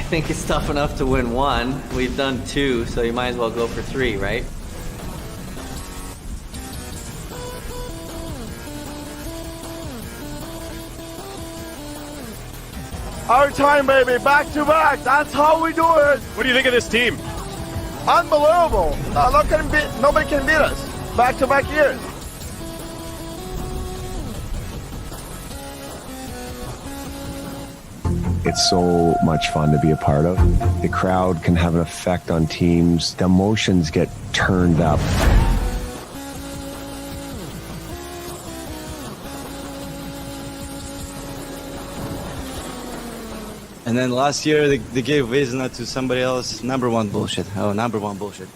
think it's tough enough to win one. We've done two, so you might as well go for three, right? Our time, baby, back to back. That's how we do it. What do you think of this team? Unbelievable. Nobody can beat us. Back to back years. It's so much fun to be a part of. The crowd can have an effect on teams. The emotions get turned up. And then last year they gave Vezina to somebody else. Number one bullshit. Oh, number one bullshit.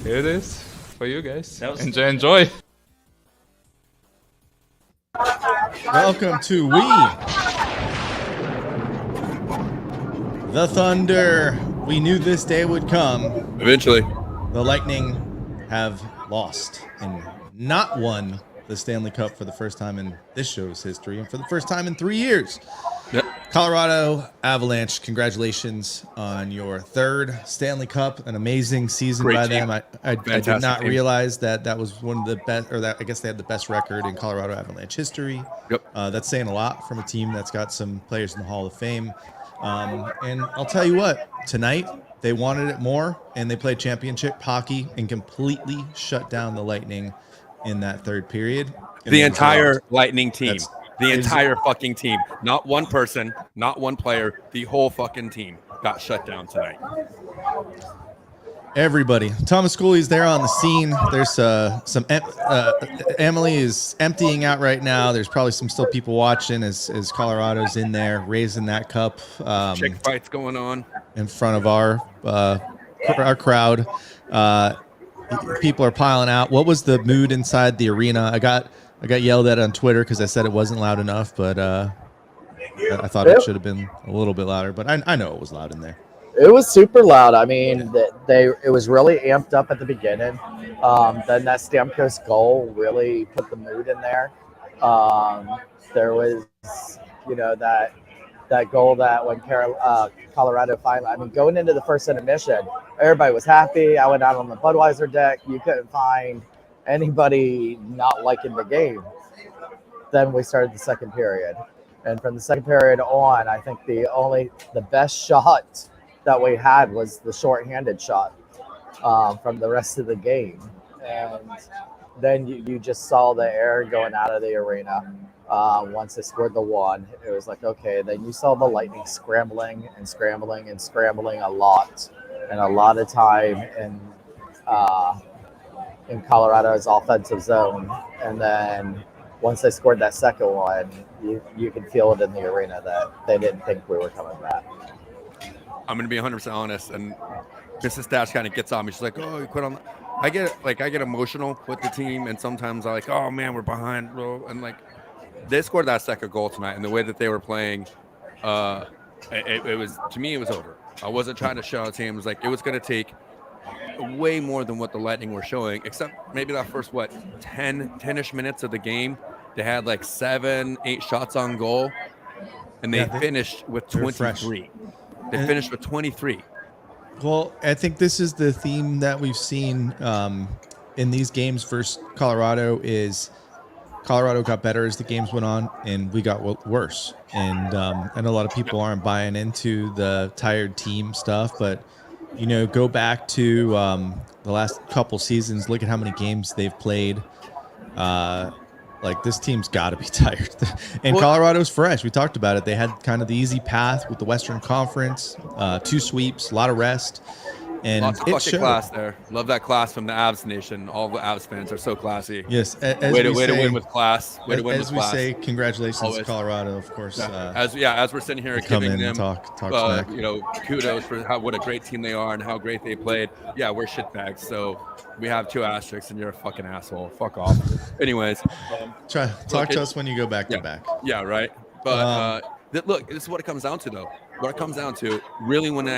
Here it is for you guys. Enjoy. Welcome to the Thunder. We knew this day would come. Eventually. The Lightning have lost and not won the Stanley Cup for the first time in this show's history and for the first time in 3 years. Yep. Colorado Avalanche, congratulations on your third Stanley Cup. An amazing season by them. I did not realize that was one of the best, or that I guess they had the best record in Colorado Avalanche history. Yep. That's saying a lot from a team that's got some players in the Hall of Fame. And I'll tell you what, tonight they wanted it more, and they played championship hockey and completely shut down the Lightning in that third period. The entire Lightning team. The entire fucking team. Not one person, not one player. The whole fucking team got shut down tonight. Everybody. Thomas Schooley's there on the scene. There's Emily is emptying out right now. There's probably still people watching as Colorado's in there raising that cup. Chick fights going on in front of our crowd. People are piling out. What was the mood inside the arena? I got yelled at on Twitter because I said it wasn't loud enough, but I thought it should have been a little bit louder. But I know it was loud in there. It was super loud. I mean, it was really amped up at the beginning. Then that Stamkos goal really put the mood in there. There was, that goal that when Colorado finally, I mean, going into the first intermission, everybody was happy. I went out on the Budweiser deck. You couldn't find anybody not liking the game. Then we started the second period. And from the second period on, I think the best shot that we had was the shorthanded shot from the rest of the game. And then you just saw the air going out of the arena. Once they scored the one, it was like, okay. Then you saw the Lightning scrambling a lot. And a lot of time in Colorado's offensive zone. And then once they scored that second one, you could feel it in the arena that they didn't think we were coming back. I'm going to be 100% honest, and Mrs. Stash kind of gets on me. She's like, oh, you quit on I get emotional with the team, and sometimes I'm like, oh, man, we're behind, bro. And, they scored that second goal tonight, and the way that they were playing, it was, to me, it was over. I wasn't trying to show a team. It was like it was going to take way more than what the Lightning were showing, except maybe that first, 10-ish minutes of the game. They had 7-8 shots on goal, and they finished with 23. They finished with 23. Well, I think this is the theme that we've seen in these games versus Colorado is Colorado got better as the games went on, and we got worse. And a lot of people aren't buying into the tired team stuff, but go back to the last couple seasons. Look at how many games they've played. This team's got to be tired. And Colorado's fresh. We talked about it. They had kind of the easy path with the Western Conference, 2 sweeps, a lot of rest. And Lots of it fucking showed. class there. Love that class from the Avs Nation. All the Avs fans are so classy. Yes, Way to win with class. Way to win with as we class. say, congratulations to Always. Colorado, of course. As we're sitting here come giving in them and talk smack. kudos for what a great team they are and how great they played. Yeah, we're shitbags, so we have 2 asterisks, and you're a fucking asshole. Fuck off. Anyways, Talk to us when you go back to back. Yeah, right. But look, this is what it comes down to, though. What it comes down to, really, when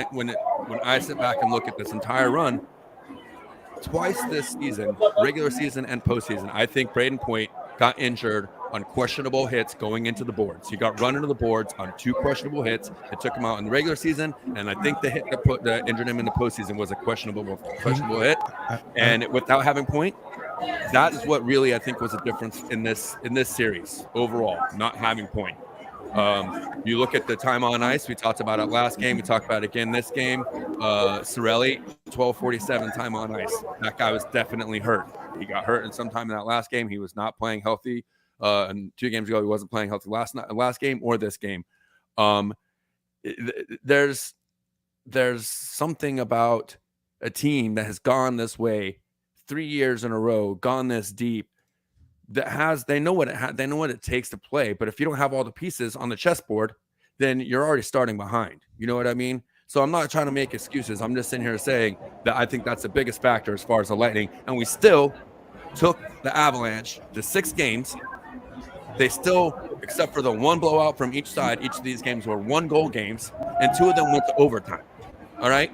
I sit back and look at this entire run, twice this season, regular season and postseason, I think Braden Point got injured on questionable hits going into the boards. He got run into the boards on 2 questionable hits. It took him out in the regular season, and I think the hit that injured him in the postseason was a questionable hit. And without having Point, that is what really I think was a difference in this series overall, not having Point. You look at the time on ice. We talked about it last game. We talked about it again this game. Cirelli, 12:47 time on ice. That guy was definitely hurt. He got hurt in some time in that last game. He was not playing healthy. And 2 games ago, he wasn't playing healthy last game or this game. There's something about a team that has gone this way 3 years in a row, gone this deep. They know what it takes to play, but if you don't have all the pieces on the chessboard, then you're already starting behind. You know what I mean? So I'm not trying to make excuses. I'm just sitting here saying that I think that's the biggest factor as far as the Lightning, and we still took the Avalanche to 6 games. They still, except for the 1 blowout from each side, each of these games were 1-goal games, and 2 of them went to overtime. All right?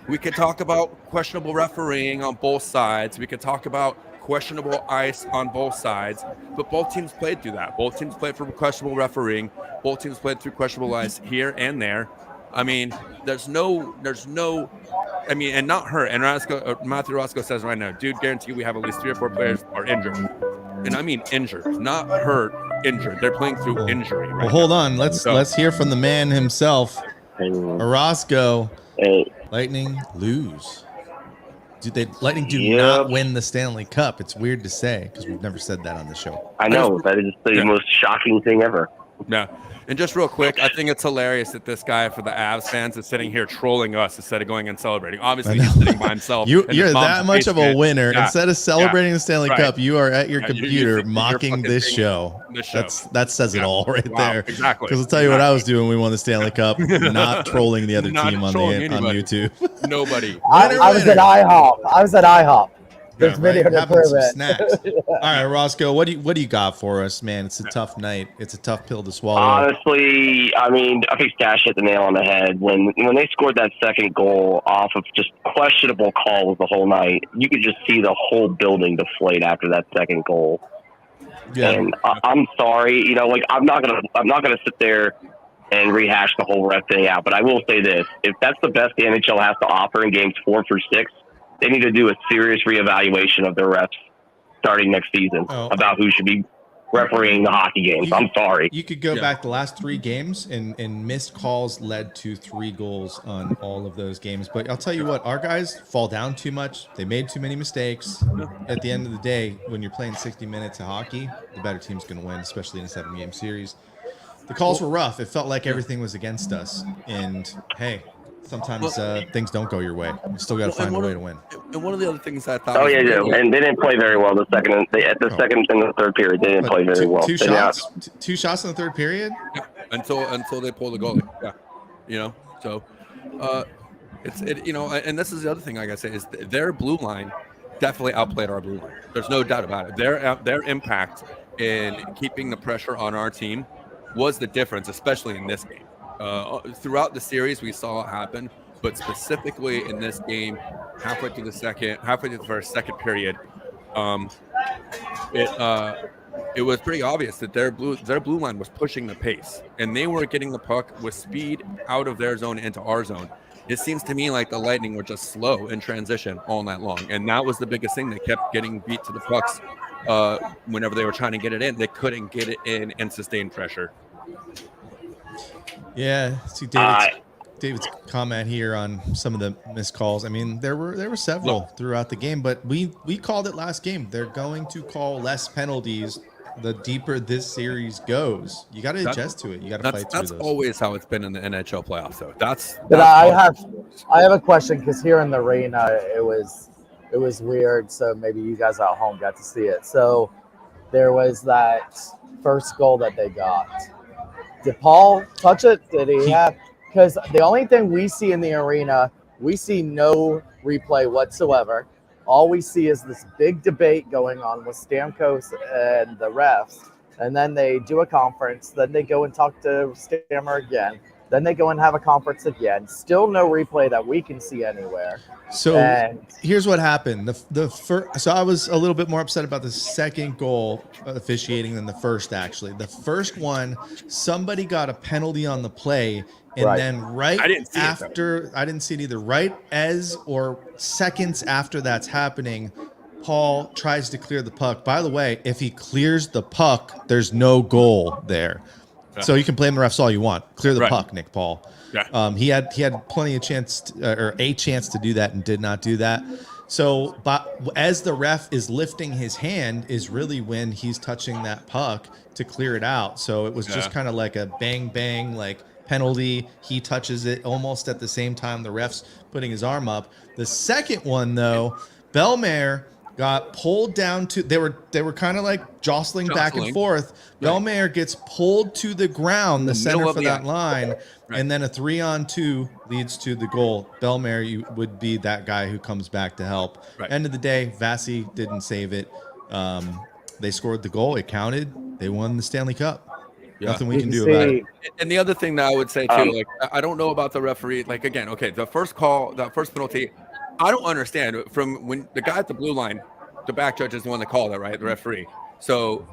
We could talk about questionable refereeing on both sides. We could talk about questionable ice on both sides, but both teams played through that. Both teams played for questionable refereeing. Both teams played through questionable ice here and there. I mean, there's no. I mean, and not hurt. And Matthew Roscoe says right now, dude, guarantee we have at least 3 or 4 players are injured, and I mean injured, not hurt, injured. They're playing through injury. Right hold on. Let's hear from the man himself, Orozco. Lightning lose. Lightning do not win the Stanley Cup. It's weird to say because we've never said that on the show. I know. That is the most shocking thing ever. Yeah. And just real quick, I think it's hilarious that this guy for the Avs fans is sitting here trolling us instead of going and celebrating. Obviously, he's sitting by himself. You're that much of a winner. Yeah. Instead of celebrating the Stanley Cup, you are at your computer mocking this show. That says it all right there. Exactly. Because I'll tell you what I was doing when we won the Stanley Cup, not trolling the other team on YouTube. Nobody. I was at IHOP. There's video to prove it. Snacks. All right, Roscoe, what do you got for us, man? It's a tough night. It's a tough pill to swallow. Honestly, I mean, I think Stash hit the nail on the head. When they scored that second goal off of just questionable calls the whole night, you could just see the whole building deflate after that second goal. Yeah. And I'm sorry, I'm not gonna sit there and rehash the whole ref thing out. But I will say this: if that's the best the NHL has to offer in games 4 through 6. They need to do a serious reevaluation of their refs starting next season about who should be refereeing the hockey games. I'm sorry. You could go back the last 3 games, and missed calls led to 3 goals on all of those games. But I'll tell you what, our guys fall down too much. They made too many mistakes. At the end of the day, when you're playing 60 minutes of hockey, the better team's going to win, especially in a 7-game series. The calls were rough. It felt like everything was against us. And, hey, sometimes things don't go your way. You still got to find a way to win. And one of the other things I thought. And they didn't play very well the second and the third period. They didn't play very well. 2 shots. 2 shots in the third period. Yeah, until they pull the goalie. Yeah, So, and this is the other thing I gotta say is their blue line definitely outplayed our blue line. There's no doubt about it. Their impact in keeping the pressure on our team was the difference, especially in this game. Throughout the series, we saw it happen, but specifically in this game, halfway through the first second period, it was pretty obvious that their blue line was pushing the pace, and they were getting the puck with speed out of their zone into our zone. It seems to me like the Lightning were just slow in transition all night long, and that was the biggest thing. They kept getting beat to the pucks whenever they were trying to get it in. They couldn't get it in and sustain pressure. Yeah, see David's comment here on some of the missed calls. I mean, there were several throughout the game, but we called it last game. They're going to call less penalties the deeper this series goes. You got to adjust to it. You got to fight through That's those. always how it's been in the NHL playoffs, though. But I have a question, because here in the arena it was weird. So maybe you guys at home got to see it. So there was that first goal that they got. Did Paul touch it? Did he have? Because the only thing we see in the arena, we see no replay whatsoever. All we see is this big debate going on with Stamkos and the refs. And then they do a conference. Then they go and talk to Stammer again. Then they go and have a conference again. Still no replay that we can see anywhere. So here's what happened. The first, so I was a little bit more upset about the second goal officiating than the first. Actually, the first one, somebody got a penalty on the play, and then I didn't see it either. Right as or seconds after that's happening, Paul tries to clear the puck. By the way, if he clears the puck, there's no goal there. So you can blame the refs all you want. Clear the puck, Nick Paul. Yeah. He had plenty of chance or a chance to do that and did not do that. So, but as the ref is lifting his hand is really when he's touching that puck to clear it out. So it was just kind of like a bang bang like penalty. He touches it almost at the same time the ref's putting his arm up. The second one though, Bellemare got pulled down to they were kind of like jostling back and forth. Bellemare gets pulled to the ground, the center for that line, and then a 3-on-2 leads to the goal. Bellemare would be that guy who comes back to help. End of the day, Vasi didn't save it. They scored the goal. It counted. They won the Stanley Cup. Nothing we can do about it. And the other thing that I would say too, like I don't know about the referee. Like again, okay, the first call, that first penalty, I don't understand. From when the guy at the blue line, the back judge is the one that called it, right? The referee. So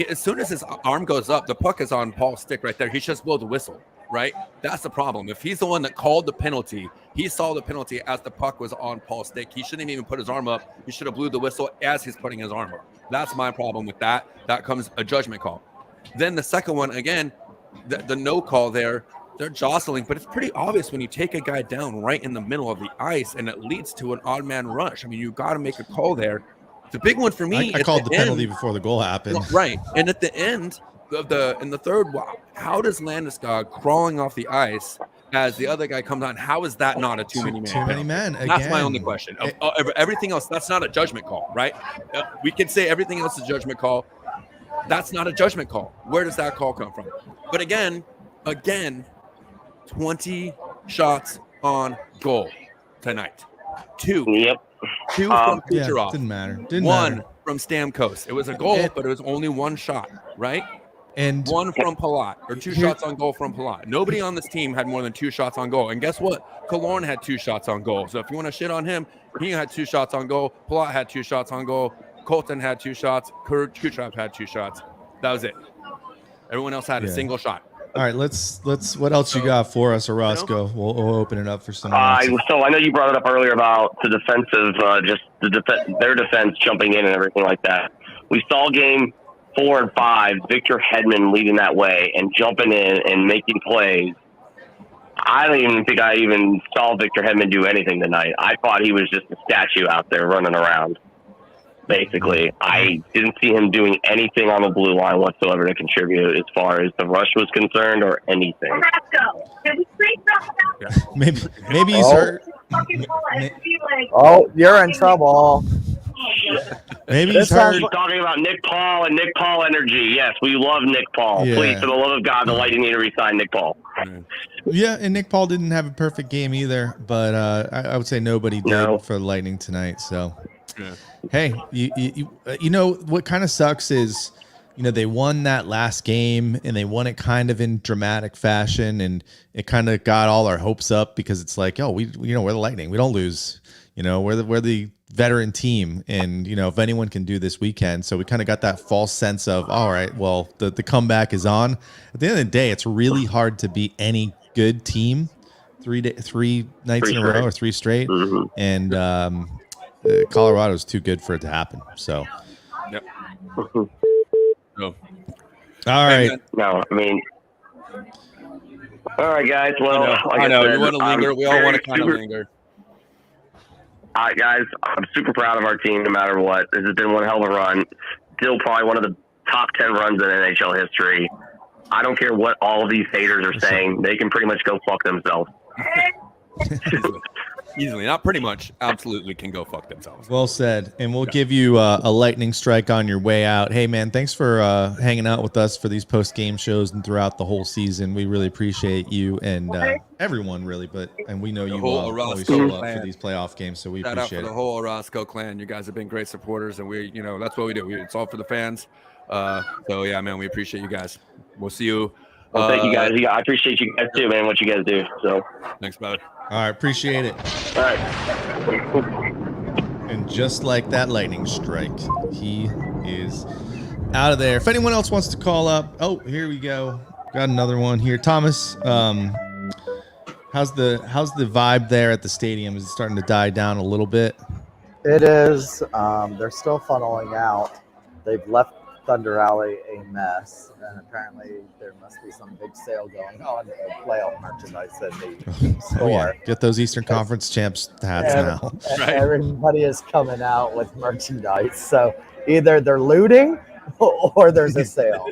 as soon as his arm goes up, the puck is on Paul's stick right there. He just blow the whistle, right? That's the problem. If he's the one that called the penalty, he saw the penalty as the puck was on Paul's stick. He shouldn't even put his arm up. He should have blew the whistle as he's putting his arm up. That's my problem with that. That comes a judgment call. Then the second one, again, the no call there, they're jostling, but it's pretty obvious when you take a guy down right in the middle of the ice and it leads to an odd man rush. I mean, you got to make a call there. The big one for me, I called the penalty before the goal happened. Right. And at the end of in the third, how does Landeskog crawling off the ice as the other guy comes on? How is that not a too many man? Too many men. That's my only question. Everything else, that's not a judgment call, right? We can say everything else is a judgment call. That's not a judgment call. Where does that call come from? But again, 20 shots on goal tonight. 2. Yep. 2 from Kucherov. Didn't matter. 1 from Stamkos. It was a goal, but it was only 1 shot, right? And 1 from Palat, or 2 shots on goal from Palat. Nobody on this team had more than 2 shots on goal. And guess what? Killorn had 2 shots on goal. So if you want to shit on him, he had 2 shots on goal. Palat had 2 shots on goal. Colton had 2 shots. Kucherov had 2 shots. That was it. Everyone else had a single shot. All right, let's. What else you got for us, Orozco? We'll open it up for someone else. So I know you brought it up earlier about the defensive, their defense jumping in and everything like that. We saw game 4 and 5, Victor Hedman leading that way and jumping in and making plays. I don't even think I even saw Victor Hedman do anything tonight. I thought he was just a statue out there running around. Basically, I didn't see him doing anything on the blue line whatsoever to contribute as far as the rush was concerned or anything. Maybe he's hurt. Oh, you're in trouble. Maybe he's hurt. Keep talking about Nick Paul and Nick Paul energy. Yes, we love Nick Paul. Yeah. Please, for the love of God, the Lightning need to re-sign Nick Paul. Yeah, and Nick Paul didn't have a perfect game either, but I would say nobody did for the Lightning tonight. So. Yeah. Hey, you know what kind of sucks is, they won that last game and they won it kind of in dramatic fashion, and it kind of got all our hopes up because it's like, oh, we're the Lightning, we don't lose, we're the veteran team, and if anyone can do this weekend, so we kind of got that false sense of, all right, well, the comeback is on. At the end of the day, it's really hard to beat any good team 3 nights in a row or 3 straight, and Colorado's too good for it to happen. So, yep. All right. No, I mean, all right, guys. Well, I know you want to linger. We all want to kind of linger. All right, guys. I'm super proud of our team, no matter what. This has been one hell of a run. Still, probably one of the top 10 runs in NHL history. I don't care what all of these haters are saying. They can pretty much go fuck themselves. Easily, not pretty much. Absolutely can go fuck themselves. Well said. And we'll give you a lightning strike on your way out. Hey, man, thanks for hanging out with us for these post-game shows and throughout the whole season. We really appreciate you and everyone, really. And we know you always show up for these playoff games, so we Shout appreciate out for it. the whole Orozco clan. You guys have been great supporters, and that's what we do. It's all for the fans. So, yeah, man, we appreciate you guys. We'll see you. Well, thank you guys. I appreciate you guys too, man, what you guys do. So thanks, brother. All right, appreciate it. All right. And just like that lightning strike, he is out of there. If anyone else wants to call up, oh, here we go. Got another one here. Thomas, how's the vibe there at the stadium? Is it starting to die down a little bit? It is. They're still funneling out. They've left Thunder Alley a mess, and apparently there must be some big sale going on of playoff merchandise in the store. Oh, yeah. Get those Eastern Conference champs hats now. Right. Everybody is coming out with merchandise, so either they're looting or there's a sale.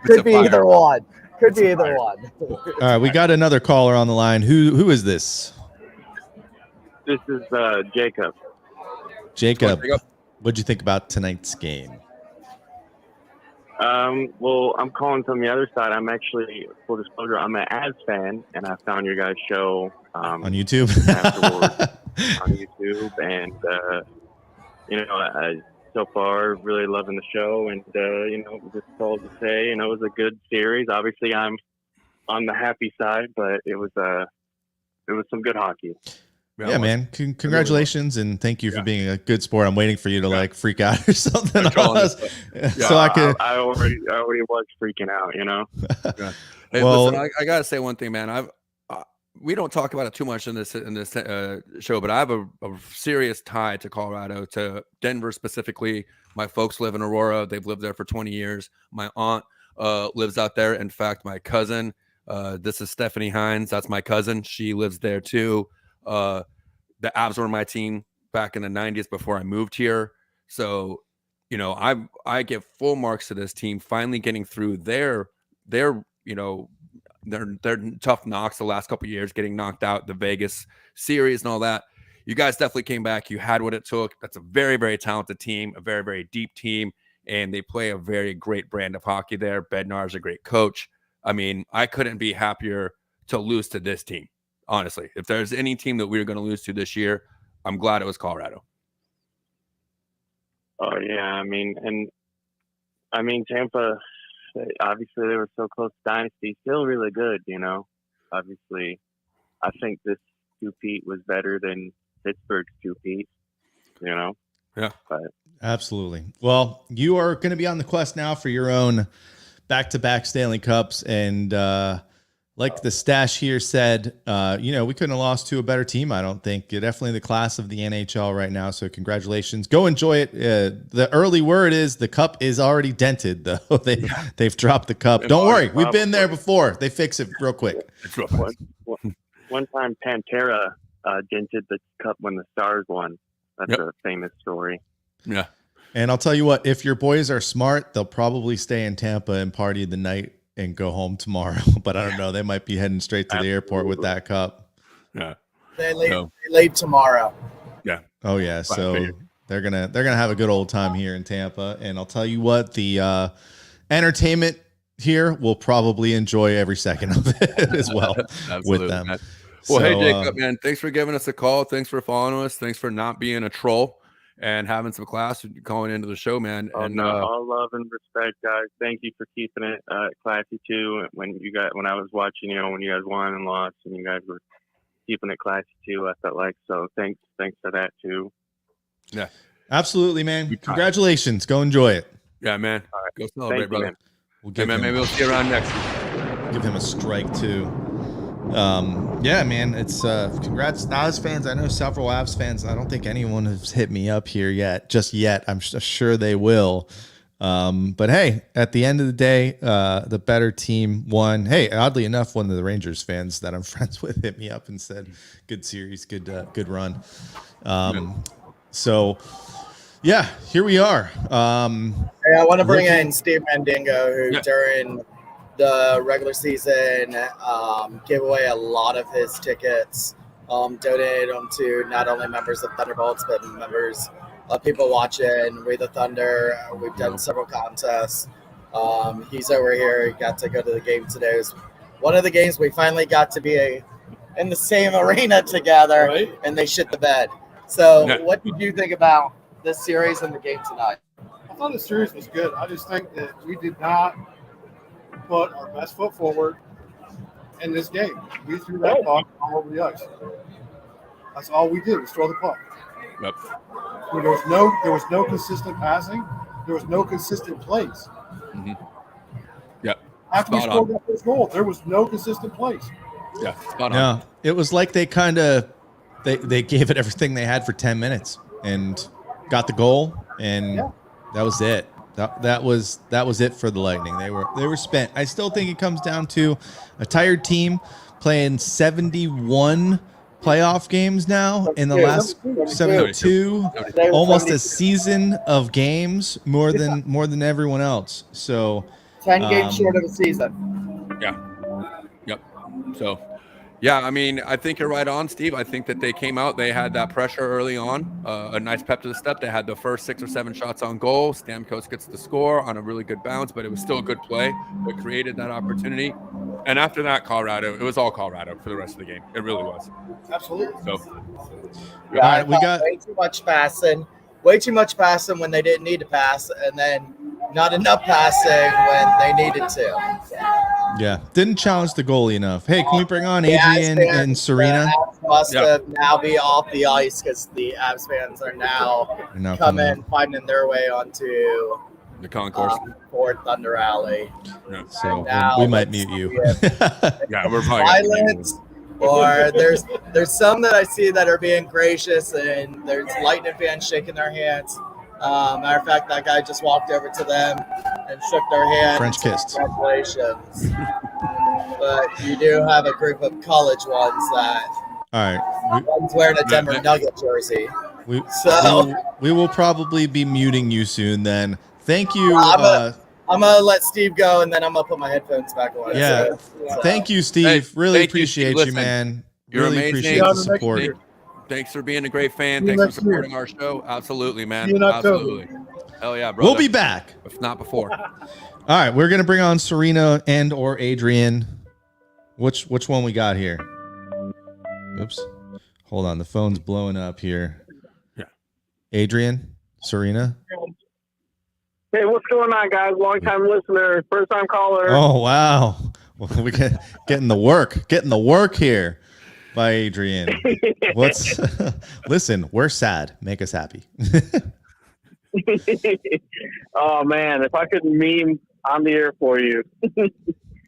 Could be either one. Could be either one. All right, we got another caller on the line. Who is this? This is Jacob. Jacob, what'd you think about tonight's game? Well, I'm calling from the other side. I'm actually, full disclosure, I'm an Avs fan, and I found your guys' show on YouTube. Afterwards on YouTube, and so far really loving the show, and just all to say, it was a good series. Obviously, I'm on the happy side, but it was some good hockey. Yeah, man. Congratulations, and thank you for being a good sport. I'm waiting for you to freak out or something on us, so I could. I already was freaking out, Yeah. Hey, listen, I gotta say one thing, man. We don't talk about it too much in this show, but I have a serious tie to Colorado, to Denver specifically. My folks live in Aurora. They've lived there for 20 years. My aunt lives out there. In fact, my cousin, this is Stephanie Hines. That's my cousin. She lives there too. The Avs were my team back in the 90s before I moved here. So, I give full marks to this team finally getting through their tough knocks the last couple of years, getting knocked out the Vegas series and all that. You guys definitely came back. You had what it took. That's a very, very talented team, a very, very deep team, and they play a very great brand of hockey there. Bednar's a great coach. I mean, I couldn't be happier to lose to this team. Honestly, if there's any team that we were going to lose to this year, I'm glad it was Colorado. Oh yeah, I mean Tampa. Obviously, they were so close to dynasty. Still really good, Obviously, I think this two-peat was better than Pittsburgh's two-peat. Yeah. But. Absolutely. Well, you are going to be on the quest now for your own back-to-back Stanley Cups, and like the stash here said, we couldn't have lost to a better team, I don't think. You're definitely the class of the NHL right now, so congratulations. Go enjoy it. The early word is the cup is already dented, though. They've dropped the cup. Don't worry. We've been there before. They fix it real quick. It's real fast. One time Pantera dented the cup when the Stars won. That's a famous story. Yeah. And I'll tell you what, if your boys are smart, they'll probably stay in Tampa and party the night and go home tomorrow, but I don't know. They might be heading straight to the airport with that cup. Yeah, they leave tomorrow. Yeah. Oh yeah. So they're gonna have a good old time here in Tampa, and I'll tell you what, the entertainment here will probably enjoy every second of it as well with them. Man. Well, hey Jacob, man, thanks for giving us a call. Thanks for following us. Thanks for not being a troll and having some class calling into the show, man. Oh, and no, all love and respect, guys. Thank you for keeping it classy too. When I was watching, when you guys won and lost, and you guys were keeping it classy too, I felt like. So thanks for that too. Yeah, absolutely, man. Congratulations. Go enjoy it. Yeah, man. All right. Go celebrate, brother. Man. We'll give maybe we'll see you around next week. Give him a strike too. Yeah, man, it's congrats Avs fans. I know several Avs fans. I don't think anyone has hit me up here just yet. I'm sure they will. But hey, at the end of the day, the better team won. Hey, oddly enough, one of the Rangers fans that I'm friends with hit me up and said, "Good series, good run." So Yeah, here we are. Hey, I want to bring in Steve Mandingo, who during the regular season gave away a lot of his tickets, donated them to not only members of Thunderbolts, but members of people watching We the Thunder. We've done several contests. He's over here. He got to go to the game today. It was one of the games we finally got to be in the same arena together, and they shit the bed. So what did you think about this series and the game tonight? I thought the series was good. I just think that we did not put our best foot forward in this game. We threw that puck all over the ice. That's all we did was throw the puck. Yep. There was no consistent passing. There was no consistent plays. Mm-hmm. Yep. After we scored that first goal, there was no consistent plays. Yeah. Spot on. Yeah, it was like they kind of they gave it everything they had for 10 minutes and got the goal, and that was it. That was it for the Lightning. They were spent. I still think it comes down to a tired team playing 71 playoff games now in the last 72, almost a season of games, more than everyone else. So 10 games short of a season. Yeah. Yep. So, yeah, I mean, I think you're right on, Steve. I think that they came out, they had that pressure early on, a nice pep to the step. They had the first 6 or 7 shots on goal. Stamkos gets the score on a really good bounce, but it was still a good play. It created that opportunity. And after that, Colorado, it was all Colorado for the rest of the game. It really was. Absolutely. So, yeah, all right, we got way too much passing when they didn't need to pass, and then not enough passing when they needed to. Yeah, didn't challenge the goalie enough. Hey, can we bring on Adrian and Serena? Must have now be off the ice because the Avs fans are now coming, finding their way onto the concourse, Ford Thunder Alley. Yeah. So we might mute you. Yeah, we're probably violence. Or there's some that I see that are being gracious, and there's Lightning fans shaking their hands. Matter of fact, that guy just walked over to them and shook their hand. French kissed. Congratulations. But you do have a group of college ones that. All right. One's wearing a Denver Nugget jersey. We will probably be muting you soon. Then thank you. I'm gonna let Steve go, and then I'm gonna put my headphones back on. Yeah. Thank you, Steve. Hey, really appreciate you, man. You're really amazing. Appreciate the support. Thanks for being a great fan. Thanks for supporting our show. Absolutely, man. Absolutely. Hell yeah, bro. We'll be back. If not before. All right, we're gonna bring on Serena and or Adrian. Which one we got here? Oops. Hold on, the phone's blowing up here. Yeah. Adrian, Serena. Hey, what's going on, guys? Long time listener, first time caller. Oh wow, well, we getting the work here by Adrian. What's listen? We're sad. Make us happy. Oh man, if I could meme on the air for you.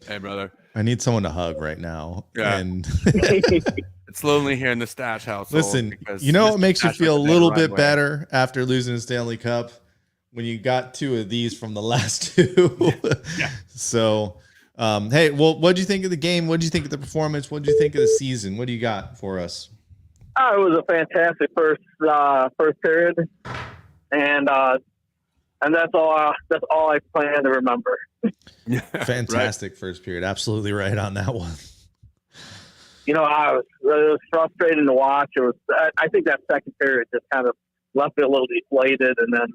Hey, brother. I need someone to hug right now. Yeah. And it's lonely here in the Stash house. Listen, you know what makes you feel a little bit better after losing the Stanley Cup? When you got 2 of these from the last 2. Yeah. So, hey, well, what do you think of the game? What do you think of the performance? What do you think of the season? What do you got for us? It was a fantastic first period, and that's all I plan to remember. Fantastic first period. Absolutely right on that one. You know, it was frustrating to watch. It was. I think that second period just kind of left me a little deflated, and then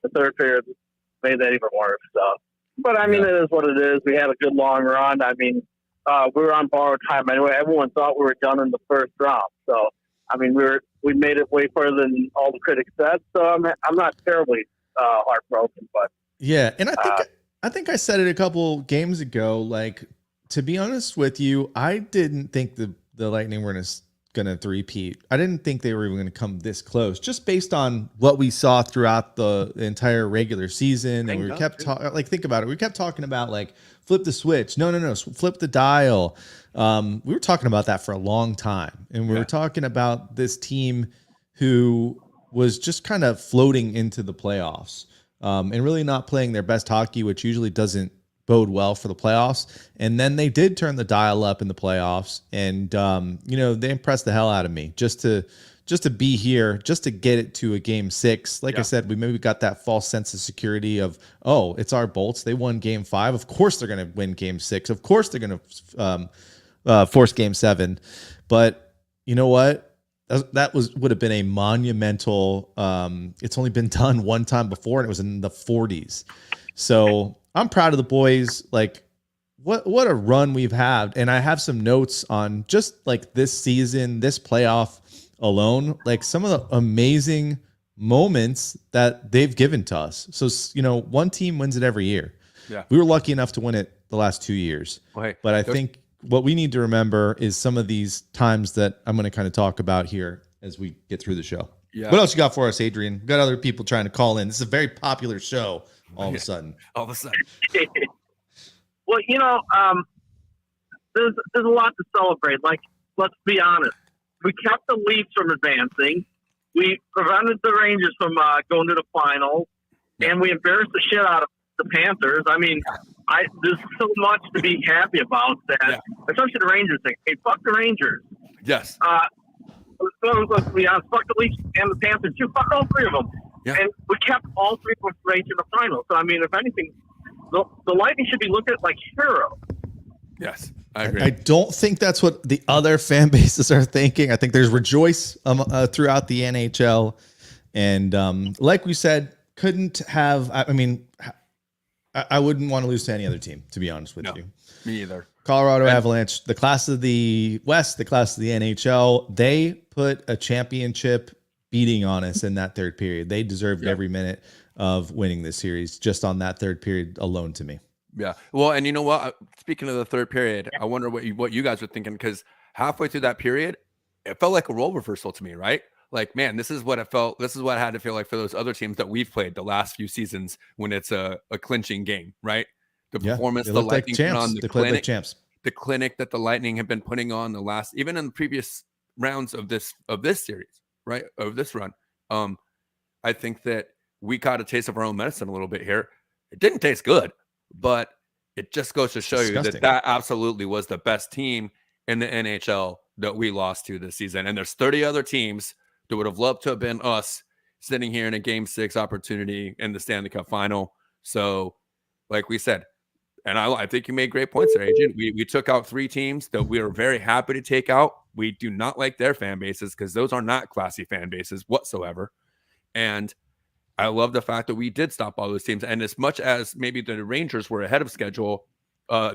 the third period made that even worse. So, but I mean, it is what it is. We had a good long run. I mean, we were on borrowed time anyway. Everyone thought we were done in the first round. So, I mean, we made it way further than all the critics said. So I'm not terribly heartbroken, but yeah. And I think I said it a couple games ago. Like, to be honest with you, I didn't think the Lightning were gonna three-peat. I didn't think they were even gonna come this close, just based on what we saw throughout the entire regular season. And we kept talking, like, think about it. We kept talking about, like, flip the switch. No, flip the dial. We were talking about that for a long time, and we were talking about this team who was just kind of floating into the playoffs, and really not playing their best hockey, which usually doesn't bode well for the playoffs. And then they did turn the dial up in the playoffs, and they impressed the hell out of me just to be here, just to get it to a game 6. Like I said, we maybe got that false sense of security of, oh, it's our Bolts. They won game 5. Of course they're going to win game 6. Of course they're going to force game 7. But you know what? That would have been a monumental. It's only been done one time before, and it was in the 40s. So I'm proud of the boys. Like, what a run we've had. And I have some notes on just like this season, this playoff alone, like some of the amazing moments that they've given to us. So, one team wins it every year. Yeah. We were lucky enough to win it the last 2 years. Right. But I think what we need to remember is some of these times that I'm going to kind of talk about here as we get through the show. Yeah. What else you got for us, Adrian? We got other people trying to call in. This is a very popular show all of a sudden. All of a sudden. Well, there's a lot to celebrate. Like, let's be honest. We kept the Leafs from advancing. We prevented the Rangers from going to the finals. And we embarrassed the shit out of the Panthers. I mean, there's so much to be happy about that, especially the Rangers thing. Hey, fuck the Rangers. Yes. Let's be honest. Fuck the Leafs and the Panthers too. Fuck all 3 of them. Yeah. And we kept all 3 of them in the finals. So, I mean, if anything, the Lightning should be looked at like heroes. Yes, I agree. I don't think that's what the other fan bases are thinking. I think there's rejoice throughout the NHL. And like we said, couldn't have, I wouldn't want to lose to any other team, to be honest with you. Me either. Colorado Avalanche, the class of the West, the class of the NHL, they put a championship beating on us in that third period. They deserved every minute of winning this series just on that third period alone to me. Yeah. Well, and you know what? Speaking of the third period, I wonder what you guys were thinking, because halfway through that period, it felt like a role reversal to me, right? Like, man, this is what it felt. This is what it had to feel like for those other teams that we've played the last few seasons when it's a clinching game, right? The performance the Lightning put on, the clinic that the Lightning have been putting on the last, even in the previous rounds of this series, right? Of this run. I think that we got a taste of our own medicine a little bit here. It didn't taste good, but it just goes to show you that absolutely was the best team in the NHL that we lost to this season. And there's 30 other teams that would have loved to have been us sitting here in a game 6 opportunity in the Stanley Cup final. So like we said, and I think you made great points there, Agent. We took out 3 teams that we are very happy to take out. We do not like their fan bases because those are not classy fan bases whatsoever. And I love the fact that we did stop all those teams. And as much as maybe the Rangers were ahead of schedule,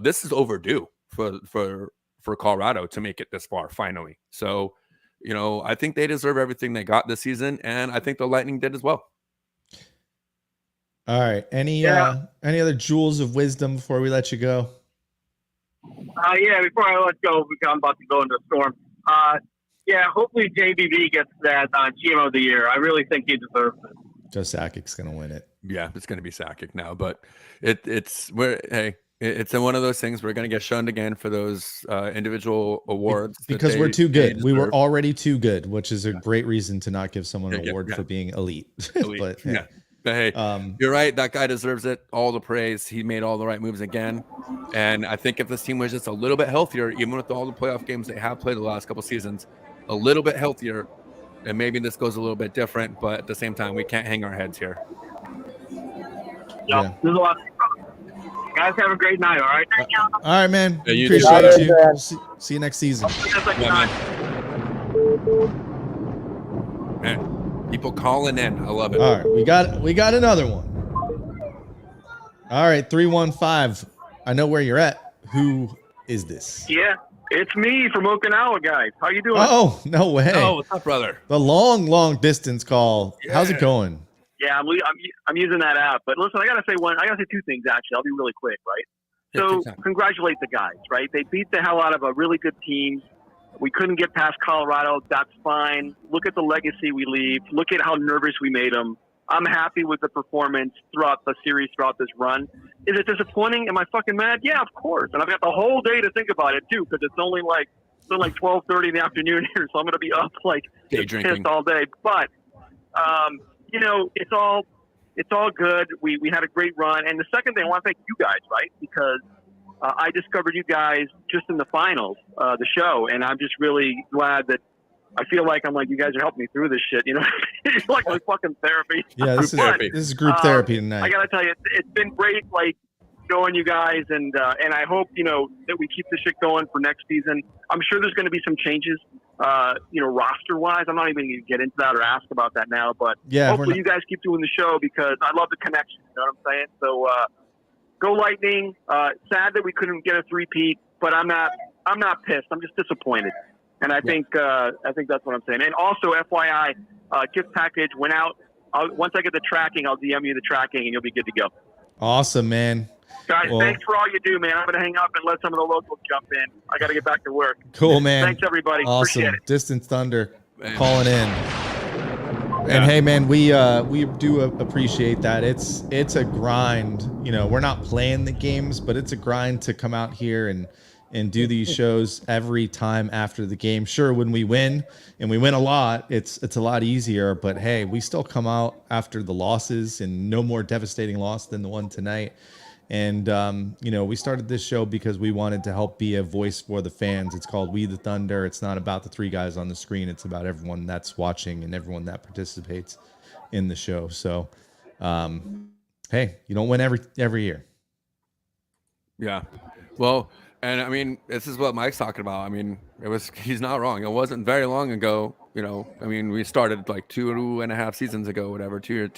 this is overdue for Colorado to make it this far finally. So, I think they deserve everything they got this season, and I think the Lightning did as well. All right. Any other jewels of wisdom before we let you go? Before I let go, because I'm about to go into a storm. Hopefully JBB gets that GM of the year. I really think he deserves it. Joe Sakic's going to win it. Yeah, it's going to be Sakic now, but it's one of those things we're going to get shunned again for those individual awards because we're too good. We were already too good, which is a great reason to not give someone an award for being elite. But hey, you're right. That guy deserves it. All the praise. He made all the right moves again. And I think if this team was just a little bit healthier, even with all the playoff games they have played the last couple seasons, a little bit healthier, and maybe this goes a little bit different, but at the same time, we can't hang our heads here. There's a lot. Guys, have a great night, all right? All right, man. Yeah, Appreciate you. See you next season. Man, people calling in. I love it. All right, we got another one. All right, 315. I know where you're at. Who is this? Yeah, it's me from Okinawa, guys. How you doing? Oh, no way. Oh, what's up, brother? The long distance call. Yeah. How's it going? Yeah, I'm using that app. But listen, I gotta say 2 things actually. I'll be really quick, right? So congratulate the guys, right? They beat the hell out of a really good team. We couldn't get past Colorado. That's fine. Look at the legacy we leave. Look at how nervous we made them. I'm happy with the performance throughout the series, throughout this run. Is it disappointing? Am I fucking mad? Yeah, of course. And I've got the whole day to think about it too, because it's only like 12:30 in the afternoon here, so I'm gonna be up like day drinking pissed all day. But it's it's all good. We had a great run. And the second thing, I want to thank you guys, right? Because I discovered you guys just in the finals, the show, and I'm just really glad that I feel like you guys are helping me through this shit. You know, it's like my fucking therapy. Yeah, this is group therapy tonight. I gotta tell you, it's been great, knowing you guys, and I hope that we keep this shit going for next season. I'm sure there's going to be some changes, roster wise. I'm not even going to get into that or ask about that now, but hopefully you guys keep doing the show because I love the connection. You know what I'm saying? So go Lightning. Sad that we couldn't get a three-peat, but I'm not pissed. I'm just disappointed. And I think that's what I'm saying. And also, FYI, gift package went out. Once I get the tracking, I'll DM you the tracking, and you'll be good to go. Awesome, man. Guys, thanks for all you do, man. I'm going to hang up and let some of the locals jump in. I got to get back to work. Cool, man. Thanks, everybody. Awesome. Appreciate it. Distant Thunder calling in. And hey, man, we do appreciate that. It's a grind. We're not playing the games, but it's a grind to come out here and do these shows every time after the game. Sure, when we win, and we win a lot, it's a lot easier. But hey, we still come out after the losses, and no more devastating loss than the one tonight. And we started this show because we wanted to help be a voice for the fans. It's called We the Thunder. It's not about the three guys on the screen. It's about everyone that's watching and everyone that participates in the show. So, hey, you don't win every year. Yeah. Well, and I mean, this is what Mike's talking about. I mean, he's not wrong. It wasn't very long ago. We started like 2.5 seasons ago, whatever, 3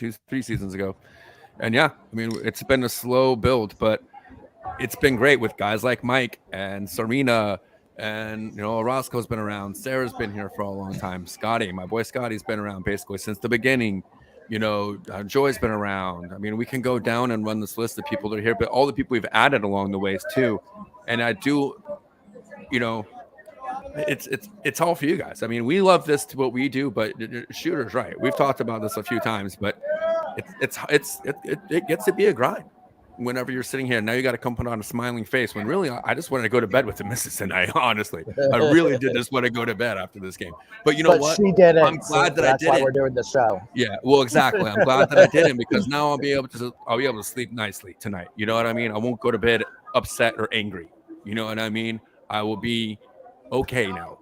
seasons ago. And yeah, I mean, it's been a slow build, but it's been great with guys like Mike and Serena, and Orozco's been around. Sarah's been here for a long time. Scotty, my boy Scotty's been around basically since the beginning. Joy's been around. I mean, we can go down and run this list of people that are here, but all the people we've added along the ways too. And I do, it's all for you guys. I mean, we love this to what we do, but Shooter's right. We've talked about this a few times, but it gets to be a grind whenever you're sitting here. Now you got to come put on a smiling face when really I just wanted to go to bed with the missus tonight. Honestly, I really did just want to go to bed after this game. But what? She didn't. I'm glad that I did. That's why we're doing the show. Yeah, well, exactly. I'm glad that I didn't because now I'll be able to sleep nicely tonight. You know what I mean? I won't go to bed upset or angry. You know what I mean? I will be okay now,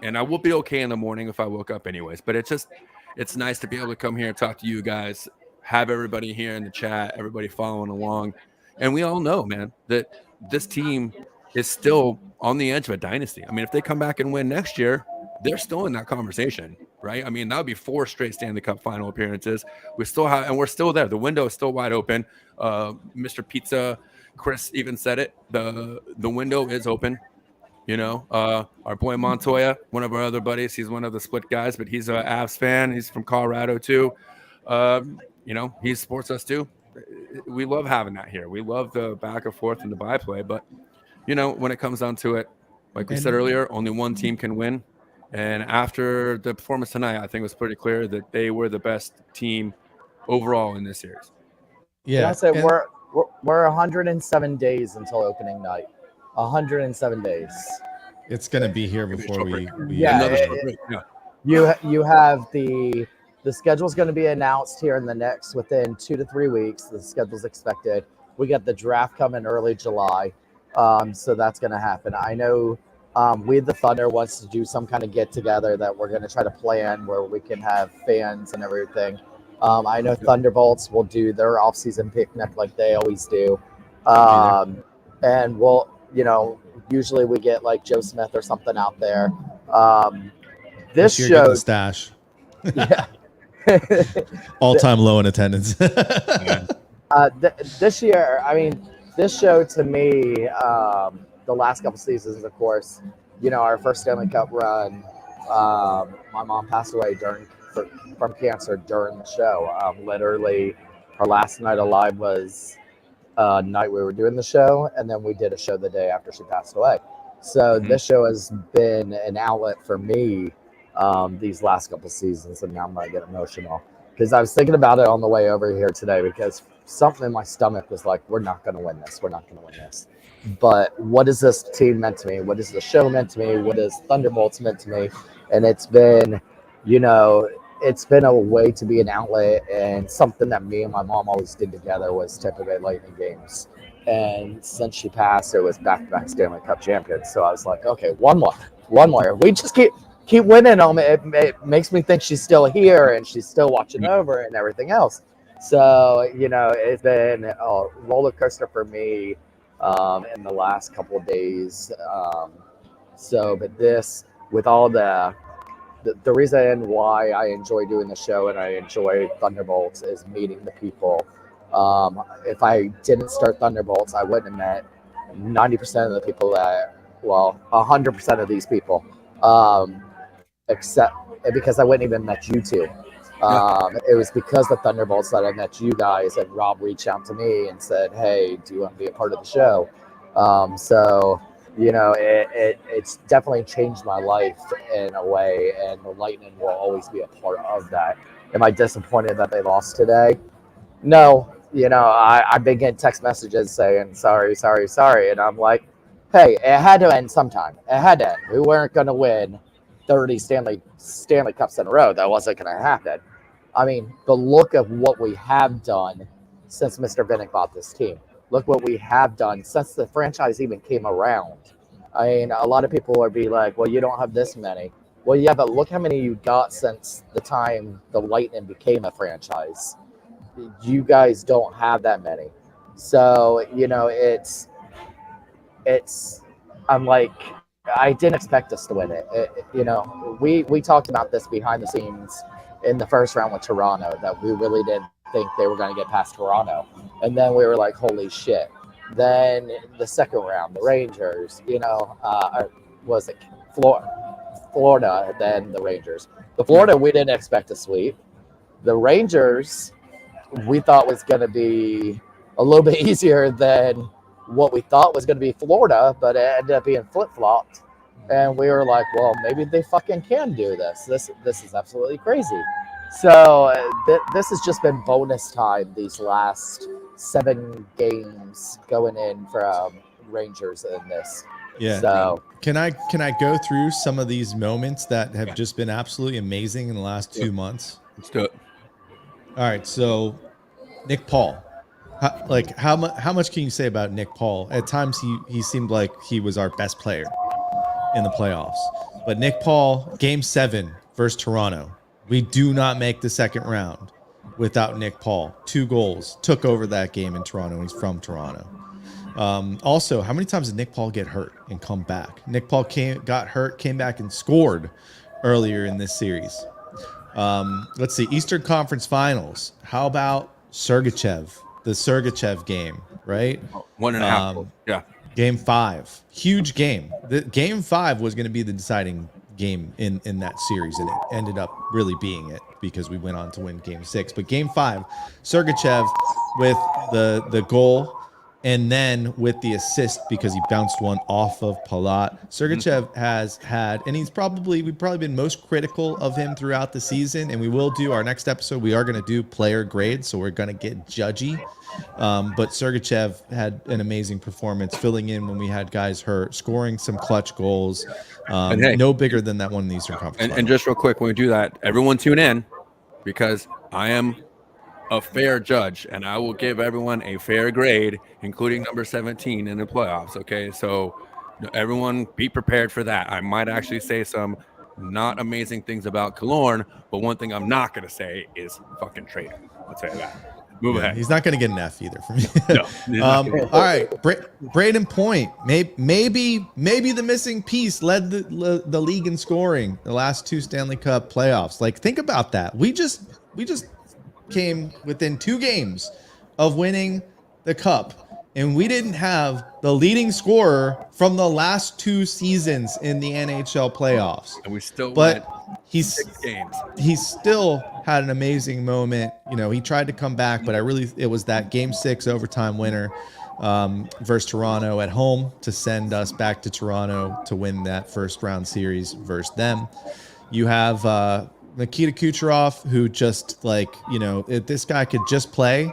and I will be okay in the morning if I woke up anyways. But it's nice to be able to come here and talk to you guys, have everybody here in the chat, everybody following along. And we all know, man, that this team is still on the edge of a dynasty. I mean, if they come back and win next year, they're still in that conversation, right? I mean, that would be 4 straight Stanley Cup final appearances. We still have, and we're still there. The window is still wide open. Mr. Pizza, Chris even said it. The window is open. Our boy Montoya, one of our other buddies, he's one of the split guys, but he's a Avs fan. He's from Colorado too. He supports us too. We love having that here. We love the back and forth and the byplay, but when it comes down to it, like we said earlier, only one team can win. And after the performance tonight, I think it was pretty clear that they were the best team overall in this series. Yeah, I said we're 107 days until opening night. 107 days. It's gonna be here before we You have the schedule's going to be announced here within 2 to 3 weeks. The schedule's expected. We got the draft coming early July, so that's going to happen. I know We the Thunder wants to do some kind of get together that we're going to try to plan where we can have fans and everything. I know Thunderbolts will do their off-season picnic like they always do, and we'll, usually we get like Joe Smith or something out there. This show, the stash. Yeah. All-time low in attendance. This year, this show to me, the last couple seasons, of course, our first Stanley Cup run, my mom passed away from cancer during the show. Literally, our last night alive was night we were doing the show, and then we did a show the day after she passed away. So this show has been an outlet for me these last couple seasons, and now I'm going to get emotional because I was thinking about it on the way over here today because something in my stomach was like, we're not going to win this. We're not going to win this. But what is this team meant to me? What is the show meant to me? What is Thunderbolts meant to me? And it's been, it's been a way to be an outlet, and something that me and my mom always did together was Tampa Bay Lightning games. And since she passed, it was back-to-back Stanley Cup champions. So I was like, okay, one more. We just keep winning them. It makes me think she's still here and she's still watching over and everything else. So, it's been a roller coaster for me in the last couple of days. But this, with all the reason why I enjoy doing the show and I enjoy Thunderbolts is meeting the people. If I didn't start Thunderbolts, I wouldn't have met 90% of the people 100% of these people, except because I wouldn't even met you two. It was because of Thunderbolts that I met you guys, and Rob reached out to me and said, hey, do you want to be a part of the show? It's definitely changed my life in a way, and the Lightning will always be a part of that. Am I disappointed that they lost today? No. I've been getting text messages saying, sorry. And I'm like, hey, it had to end sometime. It had to end. We weren't going to win 30 Stanley Cups in a row. That wasn't going to happen. I mean, the look of what we have done since Mr. Vinnick bought this team. Look what we have done since the franchise even came around. I mean, a lot of people are be like, well, you don't have this many. Well, yeah, but look how many you got since the time the Lightning became a franchise. You guys don't have that many. So, I'm like, I didn't expect us to win it. We talked about this behind the scenes in the first round with Toronto, that we really didn't think they were going to get past Toronto. And then we were like, holy shit. Then the second round, the Rangers, was it Florida, then the Rangers. The Florida, we didn't expect to sweep. The Rangers, we thought was going to be a little bit easier than what we thought was going to be Florida, but it ended up being flip-flopped. And we were like, well, maybe they fucking can do this. This is absolutely crazy. So this has just been bonus time these last 7 games going in from Rangers in this. Yeah. So can I go through some of these moments that have just been absolutely amazing in the last 2 months? Let's do it. All right. So Nick Paul, how much can you say about Nick Paul? At times he seemed like he was our best player in the playoffs. But Nick Paul, Game 7 versus Toronto. We do not make the second round without Nick Paul. 2 goals, took over that game in Toronto. He's from Toronto. Also, how many times did Nick Paul get hurt and come back? Nick Paul got hurt, came back and scored earlier in this series. Let's see, Eastern Conference Finals. How about Sergachev? The Sergachev game, right? 1.5. Yeah. Game 5, huge game. The Game 5 was going to be the deciding game in that series, and it ended up really being it because we went on to win Game 6. But Game 5, Sergachev with the goal, and then with the assist because he bounced one off of Palat. Sergachev has had, and we've probably been most critical of him throughout the season, and we will do our next episode. We are going to do player grades, so we're going to get judgy. But Sergachev had an amazing performance, filling in when we had guys hurt, scoring some clutch goals. No bigger than that one in the Eastern Conference. And just real quick, when we do that, everyone tune in, because I am a fair judge, and I will give everyone a fair grade, including number 17 in the playoffs. Okay, so everyone be prepared for that. I might actually say some not amazing things about Killorn, but one thing I'm not going to say is fucking traitor. I'll tell you that. Move ahead. He's not going to get an F either from me. No. All right, Braden Point. Maybe the missing piece led the league in scoring the last 2 Stanley Cup playoffs. Like, think about that. We just came within 2 games of winning the cup, and we didn't have the leading scorer from the last 2 seasons in the NHL playoffs. And we still went he's 6 games. He still had an amazing moment. He tried to come back, but it was that Game 6 overtime winner versus Toronto at home to send us back to Toronto to win that first round series versus them. You have Nikita Kucherov, who just if this guy could just play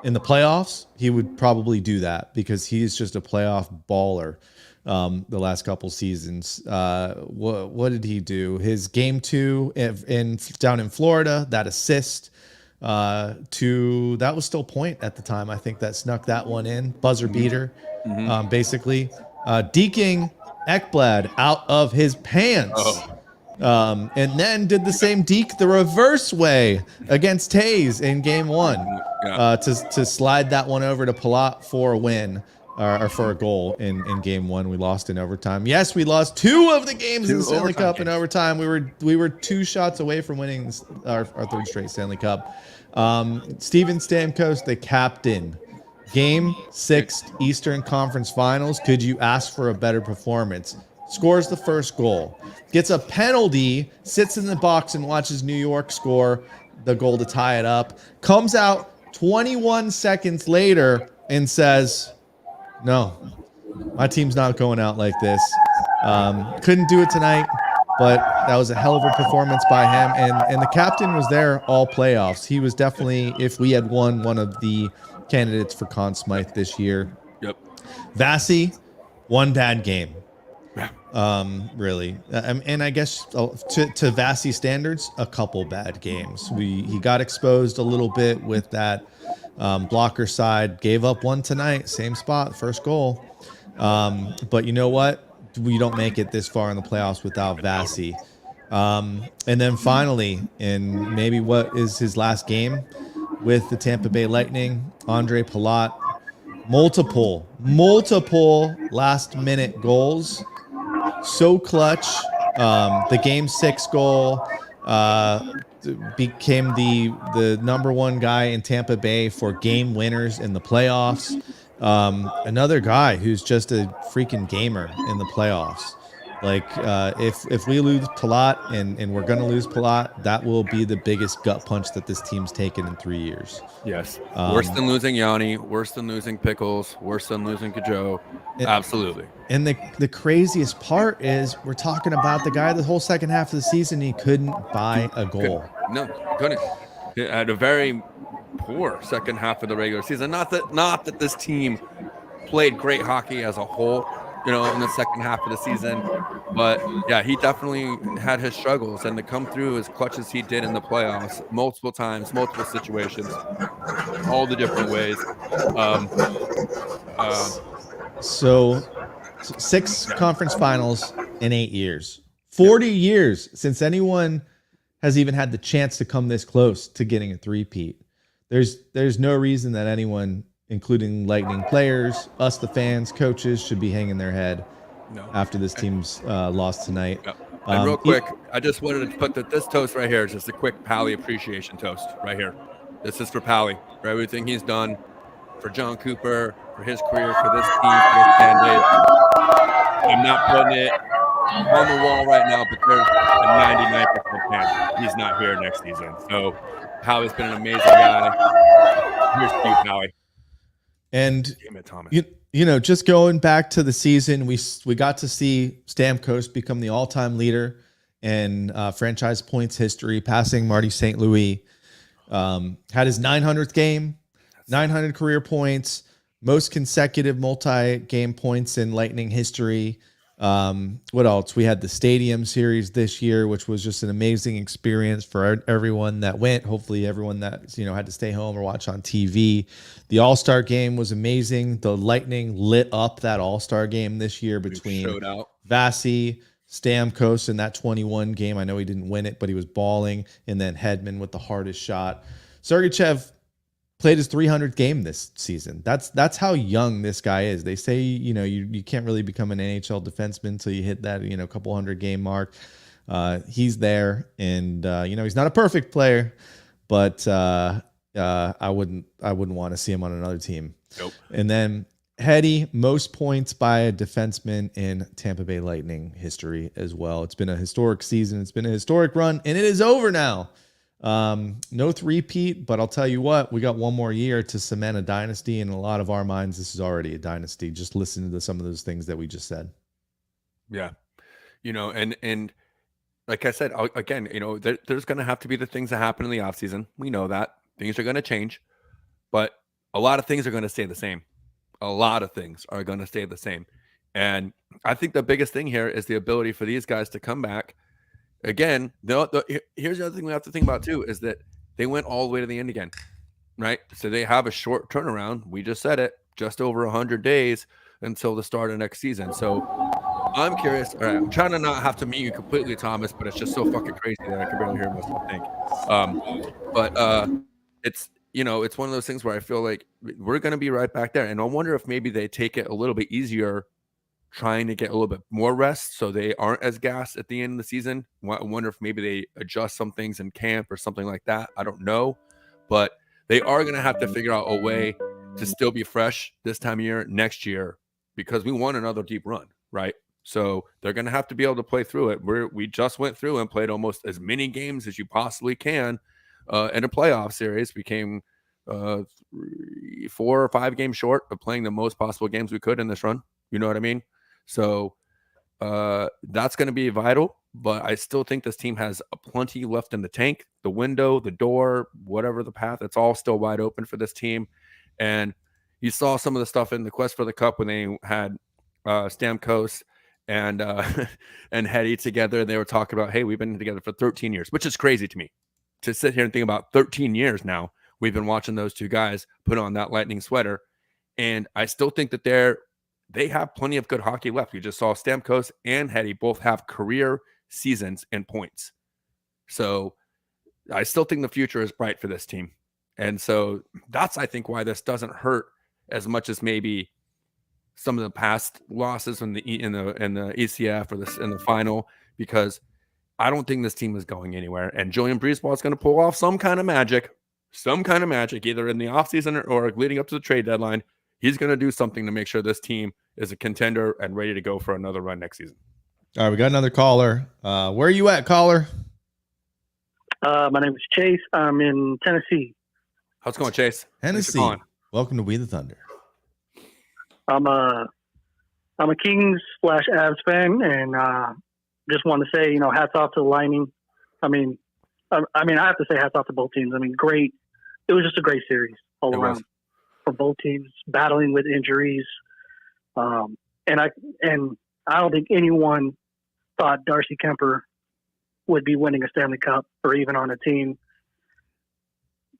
in the playoffs, he would probably do that because he's just a playoff baller. the last couple seasons. What did he do? His game 2 down in Florida, that assist that was still Point at the time. I think that snuck that one in, buzzer beater, basically. Deking Ekblad out of his pants. And then did the same deke the reverse way against Tays in game 1 to slide that one over to Palat for a win. Or for a goal in game 1. We lost in overtime. Yes, we lost 2 of the games in the Stanley Cup in overtime. We were 2 shots away from winning our 3rd straight Stanley Cup. Steven Stamkos, the captain. Game 6 Eastern Conference Finals. Could you ask for a better performance? Scores the first goal. Gets a penalty, sits in the box and watches New York score the goal to tie it up. Comes out 21 seconds later and says, no, my team's not going out like this. Couldn't do it tonight, but that was a hell of a performance by him. And the captain was there all playoffs. He was definitely, if we had won, one of the candidates for Conn Smythe this year. Yep. Vasi, one bad game. Really. And I guess to Vasi standards, a couple bad games. He got exposed a little bit with that blocker side, gave up one tonight, same spot, first goal. But you know what? We don't make it this far in the playoffs without Vasi. And then finally, in maybe what is his last game with the Tampa Bay Lightning, Andre Palat, multiple last minute goals. So clutch. The game 6 goal became the number 1 guy in Tampa Bay for game winners in the playoffs. Another guy who's just a freaking gamer in the playoffs. Like if we lose Palat and we're gonna lose Palat, that will be the biggest gut punch that this team's taken in 3 years. Yes. Worse than losing Yanni, worse than losing Pickles, worse than losing Kajo. Absolutely. And the craziest part is we're talking about the guy the whole second half of the season, he couldn't buy a goal. Couldn't. He had a very poor second half of the regular season. Not that this team played great hockey as a whole, in the second half of the season. But yeah, he definitely had his struggles, and to come through as clutch as he did in the playoffs, multiple times, multiple situations, all the different ways. So 6 conference finals in 8 years, 40 years since anyone has even had the chance to come this close to getting a three-peat. There's no reason that anyone, including Lightning players, us the fans, coaches, should be hanging their head after this team's loss tonight. And real quick, I just wanted to put this toast right here is just a quick Pally appreciation toast right here. This is for Pally, for everything he's done, for John Cooper, for his career, for this team, for this candidate. I'm not putting it on the wall right now, but there's a 99% chance he's not here next season. So Pally's been an amazing guy. Here's to you, Pally. And Damn it, Thomas. Just going back to the season, we got to see Stamkos become the all-time leader in franchise points history, passing Marty St. Louis. Had his 900th game, 900 career points, most consecutive multi-game points in Lightning history. What else? We had the Stadium Series this year, which was just an amazing experience for everyone that went. Hopefully everyone that, had to stay home or watch on TV. The All-Star game was amazing. The Lightning lit up that All-Star game this year between Vasi, Stamkos in that 21 game. I know he didn't win it, but he was balling. And then Hedman with the hardest shot. Sergachev played his 300th game this season. That's how young this guy is. They say, you can't really become an NHL defenseman until you hit that, couple hundred game mark. He's there, and he's not a perfect player, but I wouldn't want to see him on another team. Nope. And then Heddy, most points by a defenseman in Tampa Bay Lightning history as well. It's been a historic season. It's been a historic run, and it is over now. No three-peat, but I'll tell you what, we got one more year to cement a dynasty. In a lot of our minds, this is already a dynasty. Just listen to some of those things that we just said. Yeah. And like I said, again, there's going to have to be the things that happen in the offseason. We know that things are going to change, but a lot of things are going to stay the same. A lot of things are going to stay the same. And I think the biggest thing here is the ability for these guys to come back. Again, here's the other thing we have to think about too, is that they went all the way to the end again, right? So they have a short turnaround. We just said it, just over 100 days until the start of next season. So I'm curious. All right, I'm trying to not have to mute you completely, Thomas, but it's just so fucking crazy that I can barely hear myself think. But it's, you know, it's one of those things where I feel like we're going to be right back there. And I wonder if maybe they take it a little bit easier, trying to get a little bit more rest so they aren't as gassed at the end of the season. I wonder if maybe they adjust some things in camp or something like that. I don't know. But they are going to have to figure out a way to still be fresh this time of year next year, because we want another deep run, right? So they're going to have to be able to play through it. We just went through and played almost as many games as you possibly can in a playoff series. We came 4 or 5 games short of playing the most possible games we could in this run. You know what I mean? So that's going to be vital, but I still think this team has plenty left in the tank. The window, the door, whatever the path, it's all still wide open for this team. And you saw some of the stuff in the quest for the cup when they had Stamkos and Hetty together. They were talking about, hey, we've been together for 13 years, which is crazy to me to sit here and think about 13 years now. We've been watching those two guys put on that Lightning sweater. And I still think that they have plenty of good hockey left. You just saw Stamkos and Hetty both have career seasons and points. So I still think the future is bright for this team. And so that's, I think, why this doesn't hurt as much as maybe some of the past losses in the ECF or in the final, because I don't think this team is going anywhere. And Julian Breezeball is going to pull off some kind of magic, either in the offseason or leading up to the trade deadline. He's going to do something to make sure this team is a contender and ready to go for another run next season. All right, we got another caller. Where are you at, caller? My name is Chase. I'm in Tennessee. How's it going, Chase? Tennessee. Welcome to We the Thunder. I'm a Kings/Avs fan, and just want to say, hats off to the Lightning. I mean, I have to say hats off to both teams. I mean, great. It was just a great series all around for both teams, battling with injuries. And I don't think anyone thought Darcy Kemper would be winning a Stanley Cup or even on a team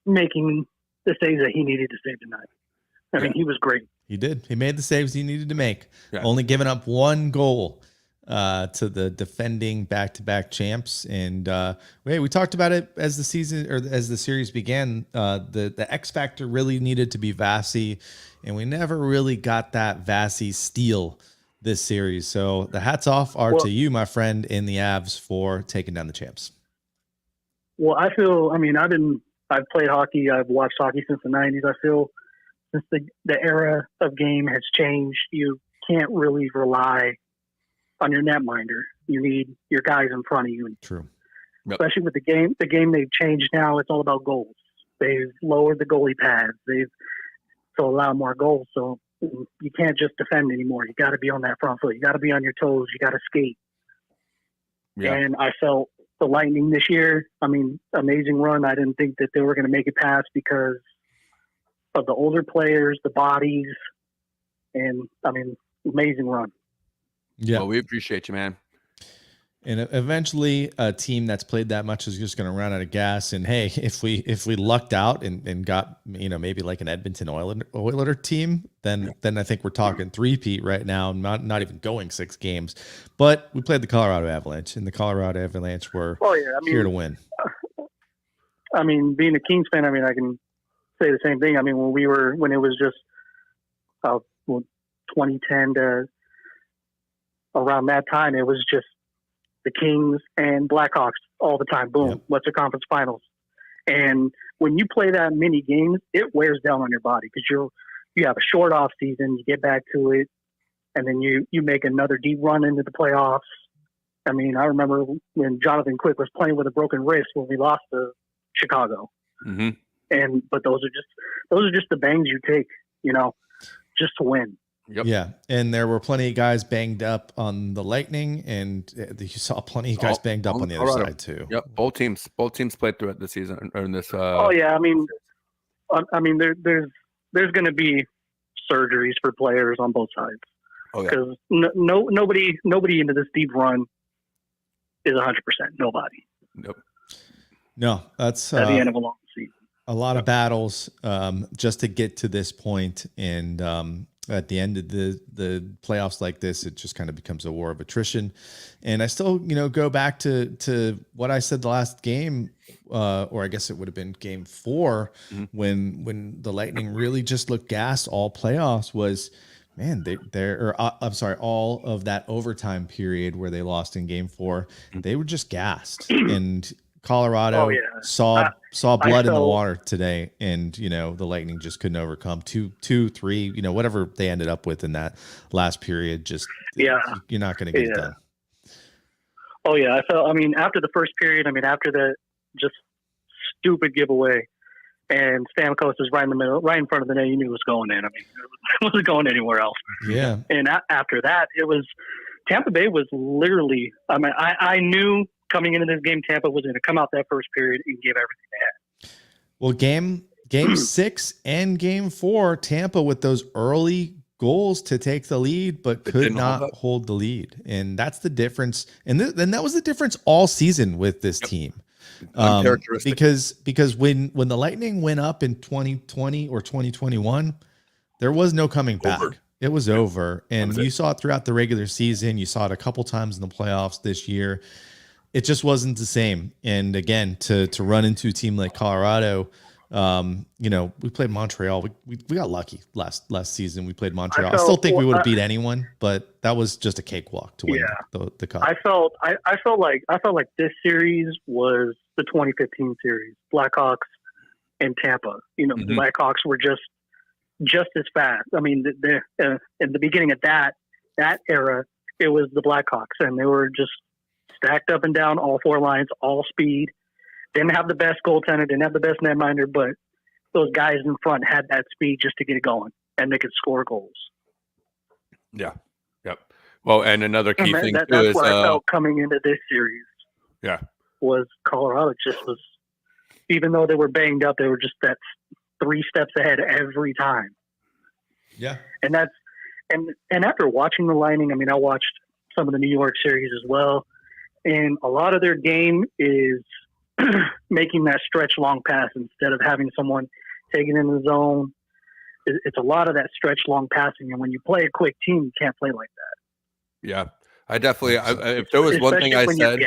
making the saves that he needed to save tonight. I mean, he was great. He did. He made the saves he needed to make. Yeah. Only giving up one goal to the defending back-to-back champs. And we talked about it as the season or as the series began. The X factor really needed to be Vasi, and we never really got that Vasi steal this series. So the hats off are to you, my friend, in the Avs for taking down the champs. Well, I've played hockey. I've watched hockey since the 90s. I feel since the era of game has changed, you can't really rely on your netminder. You need your guys in front of you. True. Yep. Especially with the game they've changed now. It's all about goals. They've lowered the goalie pads. They've allow more goals. So you can't just defend anymore. You got to be on that front foot. You got to be on your toes. You got to skate. Yeah. And I felt the Lightning this year, amazing run. I didn't think that they were going to make it past because of the older players, the bodies, and amazing run. Yeah, well, we appreciate you, man. And eventually, a team that's played that much is just going to run out of gas. And hey, if we lucked out and got maybe like an Edmonton Oiler team, then I think we're talking three-peat right now. Not even going 6 games, but we played the Colorado Avalanche, and the Colorado Avalanche were here to win. Being a Kings fan, I can say the same thing. When it was just 2010 to around that time, it was just the Kings and Blackhawks all the time. Boom. Yep. What's the conference finals? And when you play that many games, it wears down on your body because you have a short off season, you get back to it, and then you make another deep run into the playoffs. I remember when Jonathan Quick was playing with a broken wrist when we lost to Chicago. Mm-hmm. But those are just the bangs you take, just to win. Yep. Yeah, and there were plenty of guys banged up on the Lightning, and you saw plenty of guys banged up on the other side too. Yep, both teams played through it this season or in this. There's going to be surgeries for players on both sides. Oh, yeah. Because nobody into this deep run is 100%. Nobody. Nope. No, that's At the end of a long season. A lot of battles just to get to this point, and at the end of the playoffs like this, it just kind of becomes a war of attrition. And I still, go back to what I said the last game, or I guess it would have been game 4, when the Lightning really just looked gassed all playoffs. Was, man, all of that overtime period where they lost in game 4, they were just gassed. And Colorado saw blood in the water today, and the Lightning just couldn't overcome 2-3, whatever they ended up with in that last period. Just you're not going to get it done. Oh yeah, after the first period, after the just stupid giveaway, and Stamkos is right in the middle, right in front of the net, you knew it was going in. It wasn't going anywhere else. Yeah. And after that, it was Tampa Bay was literally. I knew coming into this game, Tampa was going to come out that first period and give everything they had. Well, game 6 and game 4, Tampa with those early goals to take the lead, but could not hold the lead. And that's the difference. And that was the difference all season with this team. Because when the Lightning went up in 2020 or 2021, there was no coming back. It was over. And you saw it throughout the regular season. You saw it a couple times in the playoffs this year. It just wasn't the same. And again, to run into a team like Colorado, we played Montreal. We got lucky last season. We played Montreal. I still think we would have beat anyone, but that was just a cakewalk to win the cup. I felt like this series was the 2015 series, Blackhawks and Tampa. The Blackhawks were just as fast. In the beginning of that era, it was the Blackhawks, and they were just stacked up and down all 4 lines, all speed. Didn't have the best goaltender, didn't have the best netminder, but those guys in front had that speed just to get it going, and they could score goals. Yeah. Yep. Well, and another key thing that's too is what I felt coming into this series. Yeah. Was Colorado just was, even though they were banged up, they were just that 3 steps ahead every time. Yeah. And that's and after watching the Lightning, I watched some of the New York series as well. And a lot of their game is making that stretch long pass instead of having someone take it in the zone. It's a lot of that stretch long passing. And when you play a quick team, you can't play like that. Yeah. I definitely, if there was one thing I said,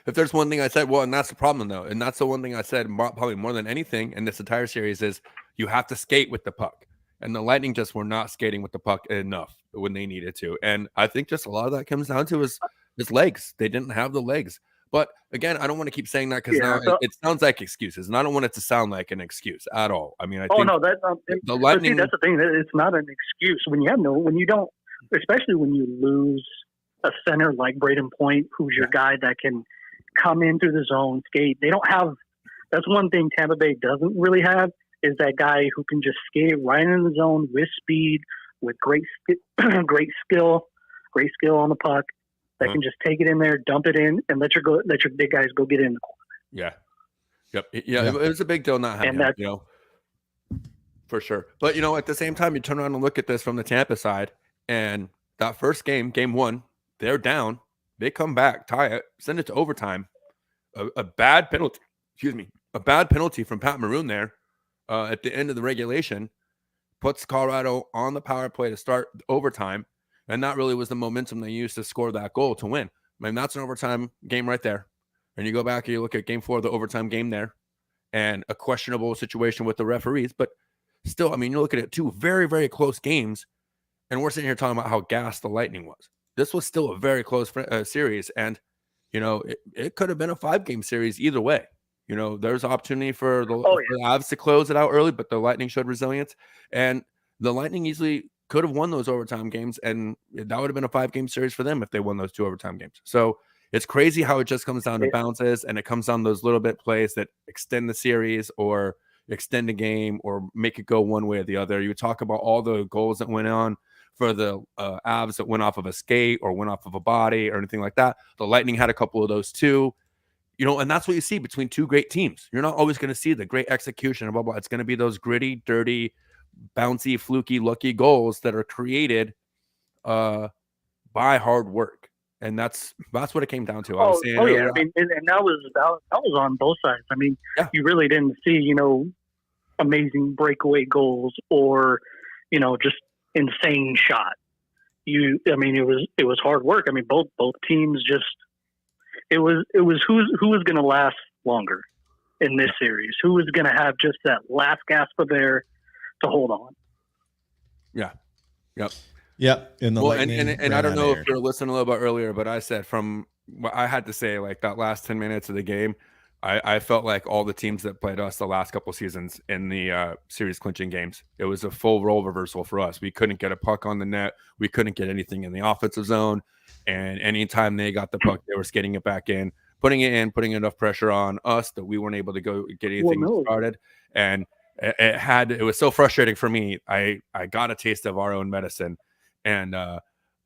if there's one thing I said, well, and that's the problem though. And that's the one thing I said probably more than anything in this entire series is you have to skate with the puck. And the Lightning just were not skating with the puck enough when they needed to. And I think just a lot of that comes down to his legs. They didn't have the legs. But again, I don't want to keep saying that because now it sounds like excuses, and I don't want it to sound like an excuse at all. I think the Lightning. That's the thing. It's not an excuse when you don't, especially when you lose a center like Braden Point, who's your guy that can come in through the zone, skate. They don't have. That's one thing Tampa Bay doesn't really have is that guy who can just skate right in the zone with speed, with great skill on the puck. That can just take it in there, dump it in, and let your big guys go get it in the corner. Yeah. Yep. Yeah. It was a big deal not having that, for sure. But at the same time, you turn around and look at this from the Tampa side, and that first game 1, they're down, they come back, tie it, send it to overtime. A bad penalty. A bad penalty from Pat Maroon there at the end of the regulation puts Colorado on the power play to start overtime. And that really was the momentum they used to score that goal to win. That's an overtime game right there. And you go back and you look at game 4 of the overtime game there and a questionable situation with the referees. But still, you look at it, 2 very, very close games. And we're sitting here talking about how gassed the Lightning was. This was still a very close series. And, it could have been a 5-game series either way. There's opportunity for the Avs to close it out early, but the Lightning showed resilience. And the Lightning easily could have won those overtime games, and that would have been a 5-game series for them if they won those 2 overtime games. So it's crazy how it just comes down to bounces, and it comes down to those little bit plays that extend the series or extend the game or make it go one way or the other. You talk about all the goals that went on for the Avs that went off of a skate or went off of a body or anything like that. The Lightning had a couple of those too. And that's what you see between 2 great teams. You're not always going to see the great execution and blah, blah. It's going to be those gritty, dirty, bouncy, fluky, lucky goals that are created by hard work. And that's what it came down to. I was saying yeah. earlier, I mean, and that was on both sides. I mean, you really didn't see, amazing breakaway goals or, just insane shot. It was hard work. I mean, both teams just, it was who was going to last longer in this series, who was going to have just that last gasp of air to hold on. Yeah. Yep. Yep. And I don't know if you're listening a little bit earlier, but I said from what I had to say, like that last 10 minutes of the game, I felt like all the teams that played us the last couple of seasons in the series clinching games, it was a full role reversal for us. We couldn't get a puck on the net. We couldn't get anything in the offensive zone. And anytime they got the puck, they were skating it back in, putting enough pressure on us that we weren't able to go get anything started. And it was so frustrating for me. I got a taste of our own medicine. And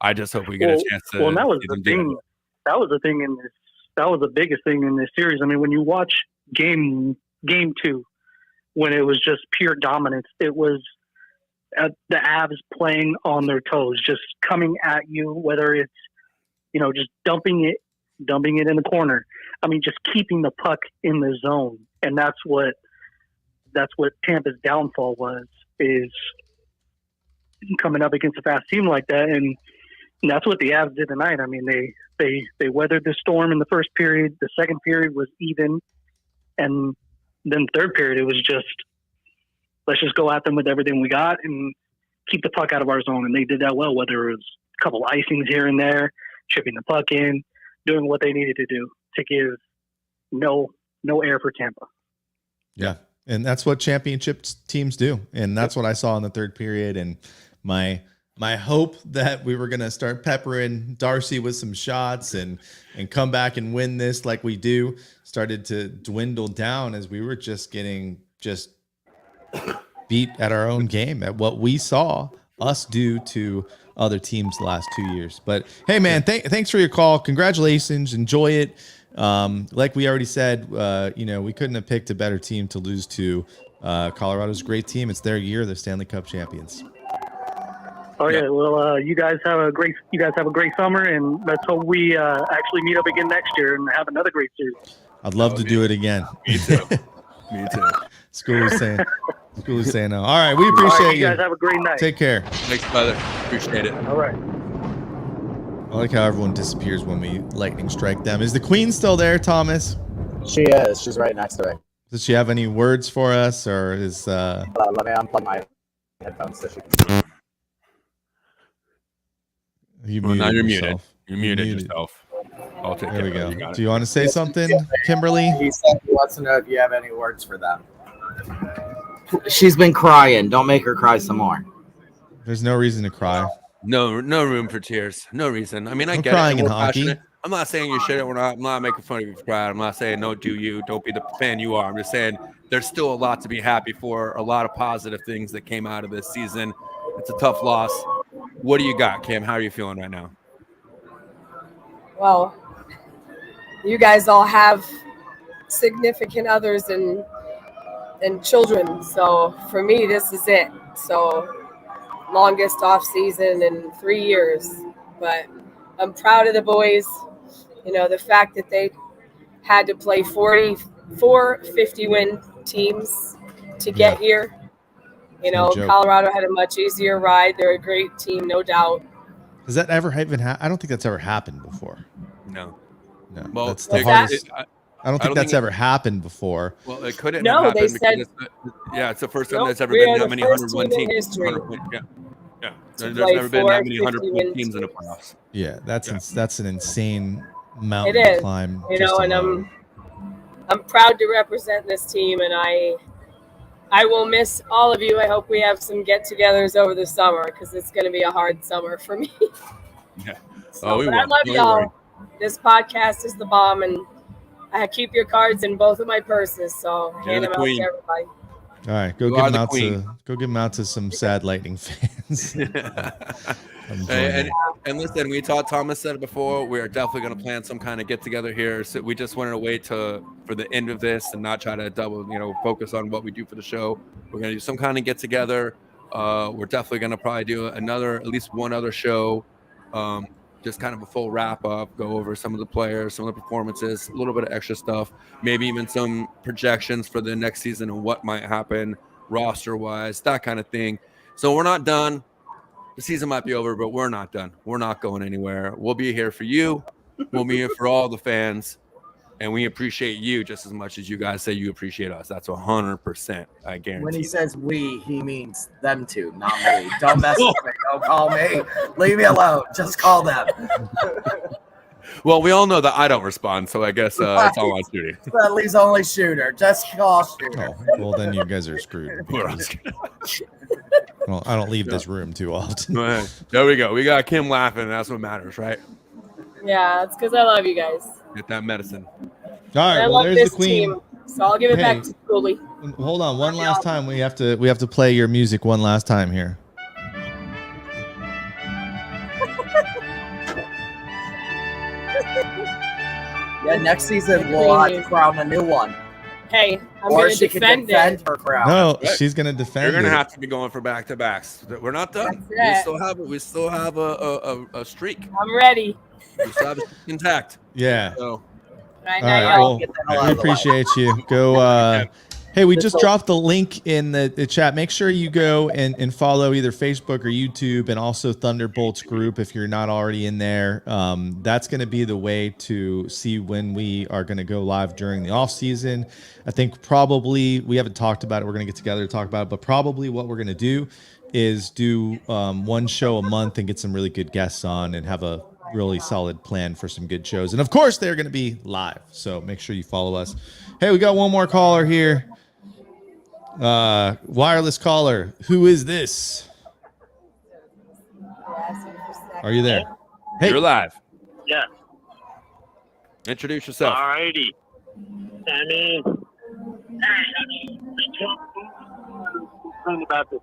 I just hope we get a chance to. Well, that was the thing. That was the thing in this. That was the biggest thing in this series. I mean, when you watch game 2, when it was just pure dominance, it was the Avs playing on their toes, just coming at you. Whether it's just dumping it in the corner. I mean, just keeping the puck in the zone, and that's what Tampa's downfall was. Is coming up against a fast team like that, and that's what the Avs did tonight. I mean, they weathered the storm in the first period. The second period was even, and then third period it was just let's just go at them with everything we got and keep the puck out of our zone. And they did that well. Whether it was a couple icings here and there, chipping the puck in, doing what they needed to do to give no air for Tampa. Yeah, and that's what championship teams do, and that's what I saw in the third period. And my hope that we were going to start peppering Darcy with some shots and come back and win this like we do started to dwindle down as we were just getting beat at our own game, at what we saw us do to other teams the last 2 years. But hey, man, thanks for your call. Congratulations. Enjoy it. Like we already said, we couldn't have picked a better team to lose to. Colorado's a great team. It's their year. They're Stanley Cup champions. Oh yeah, well, you guys have a great summer, and let's hope we actually meet up again next year and have another great series. I'd love to do it again. Me too. Me too. School is saying no. All right, we appreciate you. Guys have a great night. Take care. Thanks, brother. Appreciate it. All right. I like how everyone disappears when we lightning strike them. Is the Queen still there, Thomas? She is. She's right next to me. Does she have any words for us, or is? Let me unplug my headphones so she can. Now you're muted. You're muted yourself. I'll take there we go. You Do you want to say something, Kimberly? He said he wants to know if you have any words for them. She's been crying. Don't make her cry some more. There's no reason to cry. No room for tears. No reason. I mean, I get crying it. in hockey. Passionate. I'm not saying you shouldn't. I'm not making fun of you for crying. I'm not saying don't be the fan you are. I'm just saying there's still a lot to be happy for. A lot of positive things that came out of this season. It's a tough loss. What do you got, Kim? How are you feeling right now? Well, you guys all have significant others and children. So for me, this is it. So longest off season in 3 years, but I'm proud of the boys. The fact that they had to play 44 50-win teams to get here. Colorado had a much easier ride. They're a great team, no doubt. Does that ever even happen? I don't think that's ever happened before. No. Well, that's the hardest. I don't think that's ever happened before. Well, it couldn't. No, have they said. It's the first time there's ever been that many 101 teams. Yeah. There's never been that many 100 teams in the playoffs. Yeah, that's an insane mountain to climb. And I'm proud to represent this team, and I will miss all of you. I hope we have some get-togethers over the summer because it's going to be a hard summer for me. Yeah. But I love y'all. This podcast is the bomb, and I keep your cards in both of my purses, so hand them out to everybody. All right, go give them out to some sad Lightning fans. And listen, Thomas said it before, we are definitely going to plan some kind of get together here. So we just wanted to wait for the end of this and not try to focus on what we do for the show. We're going to do some kind of get together. We're definitely going to probably do at least one other show, just kind of a full wrap up, go over some of the players, some of the performances, a little bit of extra stuff, maybe even some projections for the next season and what might happen roster wise, that kind of thing. So we're not done. The season might be over, but we're not done. We're not going anywhere. We'll be here for you. We'll be here for all the fans. And we appreciate you just as much as you guys say you appreciate us. That's 100%. I guarantee. When he says we, he means them two, not me. Don't mess with me. Don't call me. Leave me alone. Just call them. Well, we all know that I don't respond, so I guess it's all on duty. Dudley's only Shooter. Just call Shooter. Oh, well, then you guys are screwed. Well, I don't leave this room too often. There we go. We got Kim laughing. That's what matters, right? Yeah, it's because I love you guys. Get that medicine. All right, I well, love there's this the queen. team, so I'll give it back to Cooley. Hold on, one last time. We have to play your music one last time here. Yeah, next season we'll have to crown a new one. Hey, I'm Or going to she can defend defend it. her crown. No, she's gonna defend. You're gonna it. have to be going for back-to-backs. We're not done. That's We still have a streak. I'm ready. We still have it intact. Yeah. So, Right All now, right, y'all. well, we appreciate you. Go. Hey, we just dropped the link in the chat. Make sure you go and follow either Facebook or YouTube, and also Thunderbolts group if you're not already in there. That's going to be the way to see when we are going to go live during the off season. I think probably we haven't talked about it. We're going to get together to talk about it, but probably what we're going to do is do one show a month and get some really good guests on and have a really solid plan for some good shows. And of course, they're going to be live. So make sure you follow us. Hey, we got one more caller here. Wireless caller. Who is this? Are you there? Hey, you're live. Yeah. Introduce yourself. Alrighty. I mean, about this.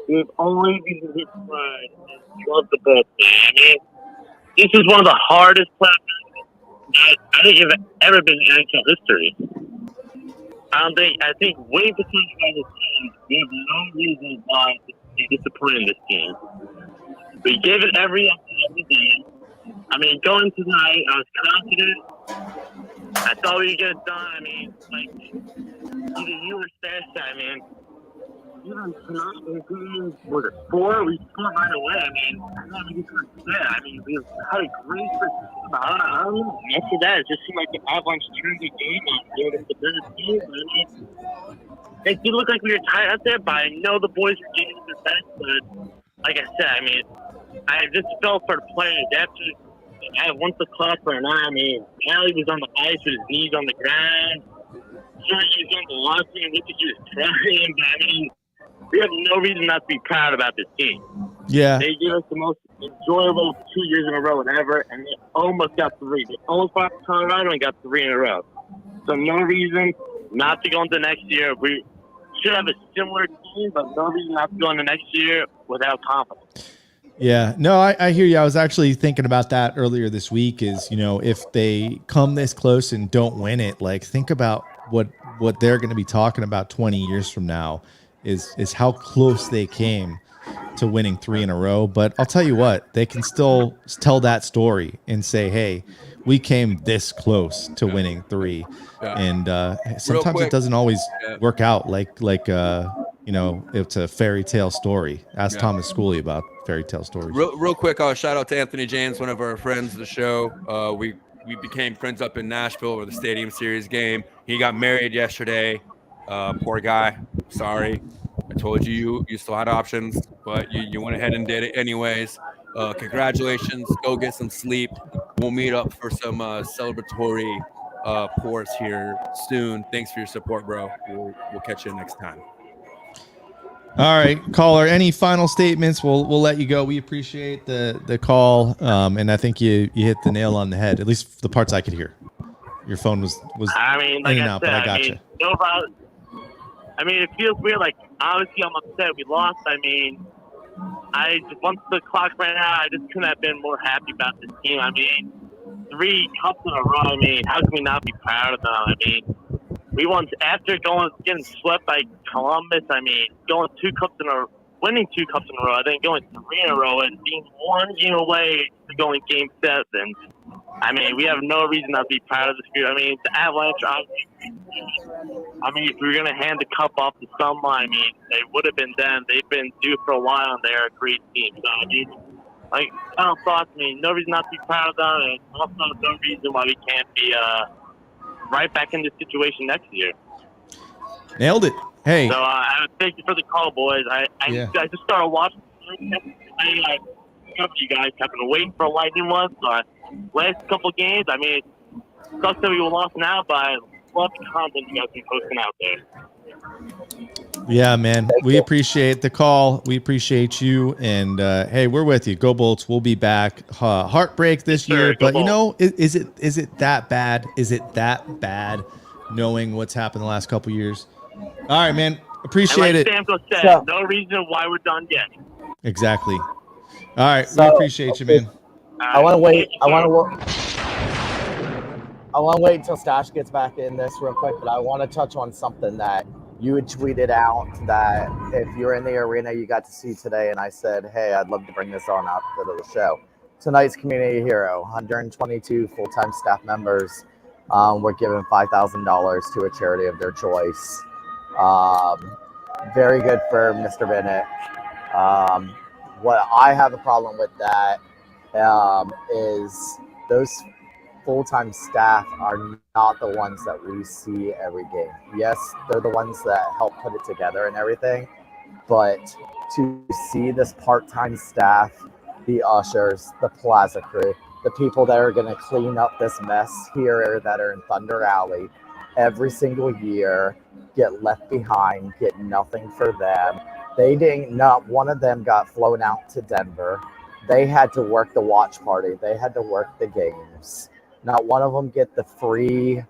We've only been tried and love the best. I mean, this is one of the hardest platforms that I think have ever been in NHL history. I think way for some of this team, we have no reason why to be disappointed in this team. We gave it every day. I mean, going tonight, I was confident. I thought we would get it done. I mean, like, either you or Stash, I mean, even tonight, was it 4? We scored right away. I mean, we just weren't there. I mean, we had a great first game. I don't know. After that, it just seemed like the Avalanche turned the game on. They were the better team. I mean, it did look like we were tight out there, but I know the boys were getting their best. But like I said, I mean, I just felt for the players. Once the clock ran out, I mean, Allie was on the ice with his knees on the ground. Sure, he was on the locker room. Looked like he was crying, but I mean, we have no reason not to be proud about this team. Yeah. They gave us the most enjoyable 2 years in a row ever, and they almost got 3. They almost fought Colorado and got 3 in a row. So no reason not to go into next year. We should have a similar team, but no reason not to go into next year without confidence. Yeah, no, I hear you. I was actually thinking about that earlier this week is, you know, if they come this close and don't win it, like think about what they're going to be talking about 20 years from now is how close they came to winning 3 in a row. But I'll tell you what, they can still tell that story and say, hey, we came this close to winning 3. Yeah. And sometimes it doesn't always work out like you know, it's a fairy tale story. Ask Thomas Schooley about fairy tale stories. Real quick, shout out to Anthony James, one of our friends of the show. We became friends up in Nashville for the Stadium Series game. He got married yesterday. Poor guy. Sorry. I told you still had options, but you went ahead and did it anyways. Congratulations. Go get some sleep. We'll meet up for some celebratory pours here soon. Thanks for your support, bro. We'll catch you next time. All right, caller, any final statements? We'll let you go. We appreciate the call, and I think you hit the nail on the head, at least the parts I could hear. Your phone was I mean, like in and I out, said, but I got you. I mean, it feels weird. Like, obviously, I'm upset we lost. I mean, once the clock ran out, I just couldn't have been more happy about this team. I mean, 3 cups in a row. I mean, how can we not be proud of them? I mean, We won after getting swept by Columbus. I mean, winning 2 cups in a row. I think going 3 in a row and being 1 game away to go in Game 7. I mean, we have no reason not to be proud of this group. I mean, the Avalanche. I mean, if we were gonna hand the cup off to someone, I mean, it would have been them. They've been due for a while, and they're a great team. So I mean, like final thoughts. I mean, no reason not to be proud of them, and also no reason why we can't be right back in this situation next year. Nailed it. Hey. So thank you for the call, boys. I just started watching. I you guys have been waiting for a Lightning one. So last couple games, I mean, it sucks that we lost now, but I love the content you guys been posting out there. Yeah, man. We appreciate the call. We appreciate you. And hey, we're with you. Go Bolts. We'll be back. Heartbreak this year, but you know, is it that bad? Is it that bad knowing what's happened the last couple years? All right, man. Appreciate it. Stamko said, no reason why we're done yet. Exactly. All right. We appreciate you, man. I want to wait. I want to wait until Stash gets back in this real quick, but I want to touch on something that you had tweeted out that if you're in the arena, you got to see today. And I said, hey, I'd love to bring this on out to the show. Tonight's community hero, 122 full-time staff members were given $5,000 to a charity of their choice. Very good for Mr. Bennett. What I have a problem with that is those full-time staff are not the ones that we see every game. Yes, they're the ones that help put it together and everything, but to see this part-time staff, the ushers, the plaza crew, the people that are going to clean up this mess here that are in Thunder Alley every single year get left behind, get nothing for them. Not one of them got flown out to Denver. They had to work the watch party. They had to work the games. Not one of them get the free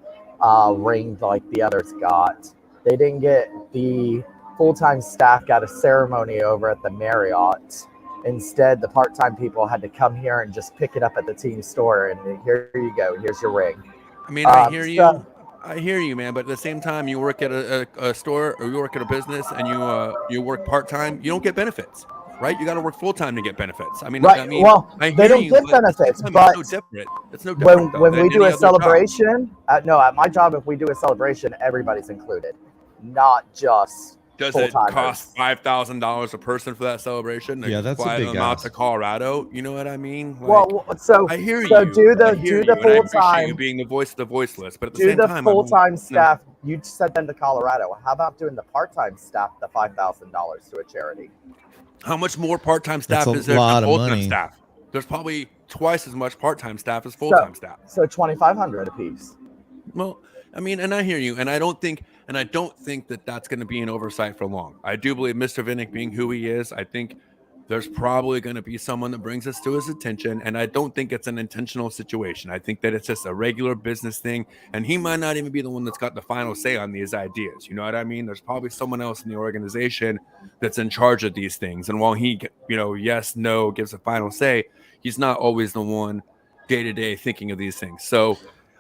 ring like the others got. They didn't get the full-time staff got a ceremony over at the Marriott. Instead, the part-time people had to come here and just pick it up at the team store. And here you go. Here's your ring. I mean, I hear you. I hear you, man. But at the same time, you work at a store or you work at a business and you work part-time, you don't get benefits. Right, you got to work full time to get benefits. I mean, right. Well, they don't get benefits, but it's no different. It's no different when we do a celebration. At my job, if we do a celebration, everybody's included, not just. Does it cost $5,000 a person for that celebration? Yeah, that's a big out to Colorado. You know what I mean? Like, well, so I hear you. So do the full time. You being the voice of the voiceless, but at the do same the time, full time staff. You sent them to Colorado. How about doing the part time staff the $5,000 to a charity? How much more part-time staff is there than full-time staff? There's probably twice as much part-time staff as full-time staff. So $2,500 a piece. Well, I mean, and I hear you, and I don't think that that's going to be an oversight for long. I do believe Mr. Vinnick being who he is, I think there's probably going to be someone that brings us to his attention, and I don't think it's an intentional situation. I think that it's just a regular business thing, and he might not even be the one that's got the final say on these ideas. You know what I mean? There's probably someone else in the organization that's in charge of these things, and while he, yes, no, gives a final say, he's not always the one day-to-day thinking of these things. So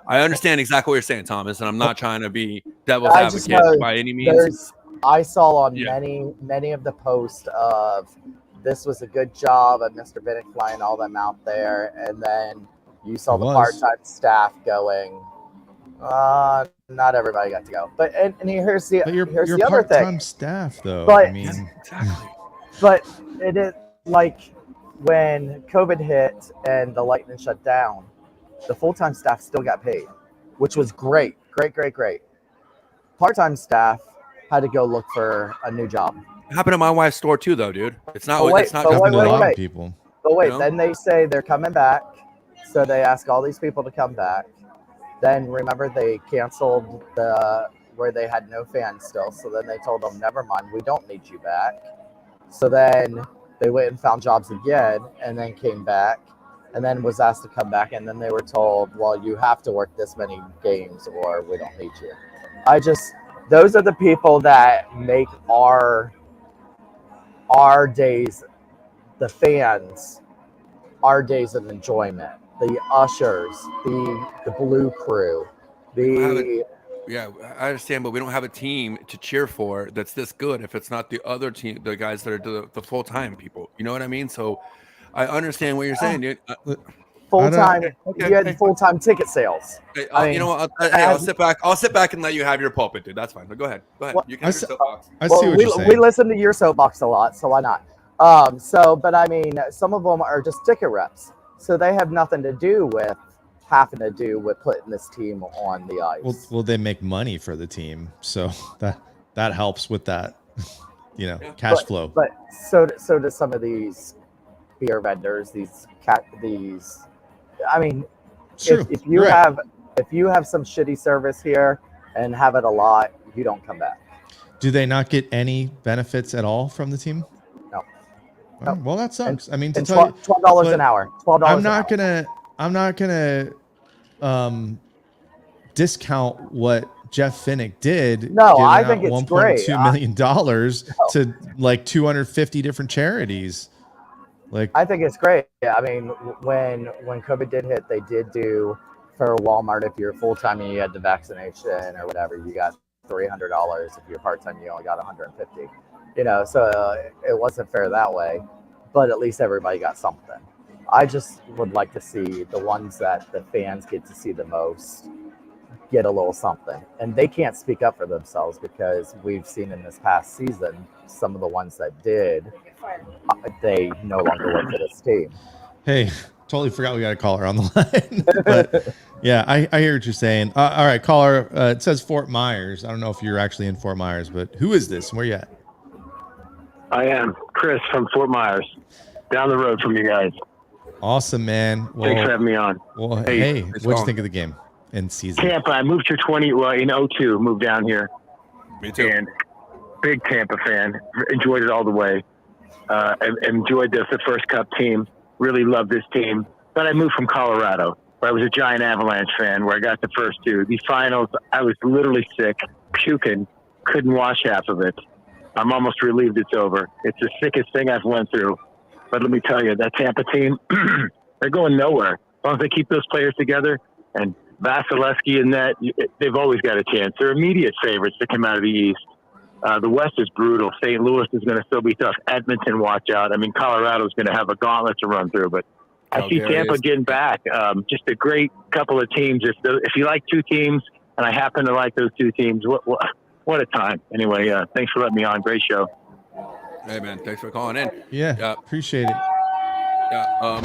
I understand exactly what you're saying, Thomas, and I'm not trying to be devil's advocate by any means. I saw on many of the posts of this was a good job of Mr. Bennett flying all them out there, and then you saw the part-time staff going, not everybody got to go. But and here's the other thing. Part-time staff, though. But, I mean, but it is like when COVID hit and the Lightning shut down, the full-time staff still got paid, which was great. Part-time staff had to go look for a new job. It happened at my wife's store too, though, dude. It's not. It's not happened to a lot of people. But wait, then they say they're coming back, so they ask all these people to come back. Then remember they canceled where they had no fans still. So then they told them, never mind, we don't need you back. So then they went and found jobs again, and then came back, and then was asked to come back, and then they were told, well, you have to work this many games, or we don't need you. Those are the people that make our days, the fans, our days of enjoyment. The ushers, the blue crew, the Yeah, I understand, but we don't have a team to cheer for that's this good if it's not the other team, the guys that are the full time people. You know what I mean? So I understand what you're saying, dude. Full time. Okay, You had hey, full-time ticket sales. hey, I you mean, know what? I'll sit back. I'll sit back and let you have your pulpit, dude. That's fine. But go ahead. Go ahead. You can have your soapbox. We listen to your soapbox a lot, so why not? But I mean, some of them are just ticket reps, so they have nothing to do with having to do with putting this team on the ice. Well, they make money for the team, so that helps with that, cash flow. But so do some of these beer vendors, these. I mean, if you have some shitty service here and have it a lot, you don't come back. Do they not get any benefits at all from the team? No. Oh, well, that sucks. I mean, and $12 an hour. $12. I'm not gonna discount what Jeff Finnick did. No, I giving think out it's great. $1.2 million to like 250 different charities. Like, I think it's great. Yeah, I mean, when COVID did hit, they did do for Walmart. If you're full time and you had the vaccination or whatever, you got $300. If you're part time, you only got $150. So it wasn't fair that way, but at least everybody got something. I just would like to see the ones that the fans get to see the most get a little something, and they can't speak up for themselves because we've seen in this past season some of the ones that did. They no longer work for this team. Hey, totally forgot we got a caller on the line. But yeah, I hear what you're saying. All right, caller. It says Fort Myers. I don't know if you're actually in Fort Myers, but who is this? Where you at? I am Chris from Fort Myers, down the road from you guys. Awesome, man. Well, thanks for having me on. Well, hey, what'd you think of the game and season? Tampa. I moved here in 02. Moved down here. Me too. And big Tampa fan. Enjoyed it all the way. Enjoyed the first Cup team. Really loved this team. But I moved from Colorado, where I was a giant Avalanche fan, where I got the first two. These finals, I was literally sick, puking, couldn't watch half of it. I'm almost relieved it's over. It's the sickest thing I've went through. But let me tell you, that Tampa team, they're going nowhere. As long as they keep those players together, and Vasilevsky and that, they've always got a chance. They're immediate favorites to come out of the East. The West is brutal. St. Louis is going to still be tough. Edmonton, watch out. I mean, Colorado's going to have a gauntlet to run through. But I see Tampa getting back. Just a great couple of teams. If you like two teams, and I happen to like those two teams, what a time. Anyway, thanks for letting me on. Great show. Hey, man. Thanks for calling in. Yeah, appreciate it. Yeah.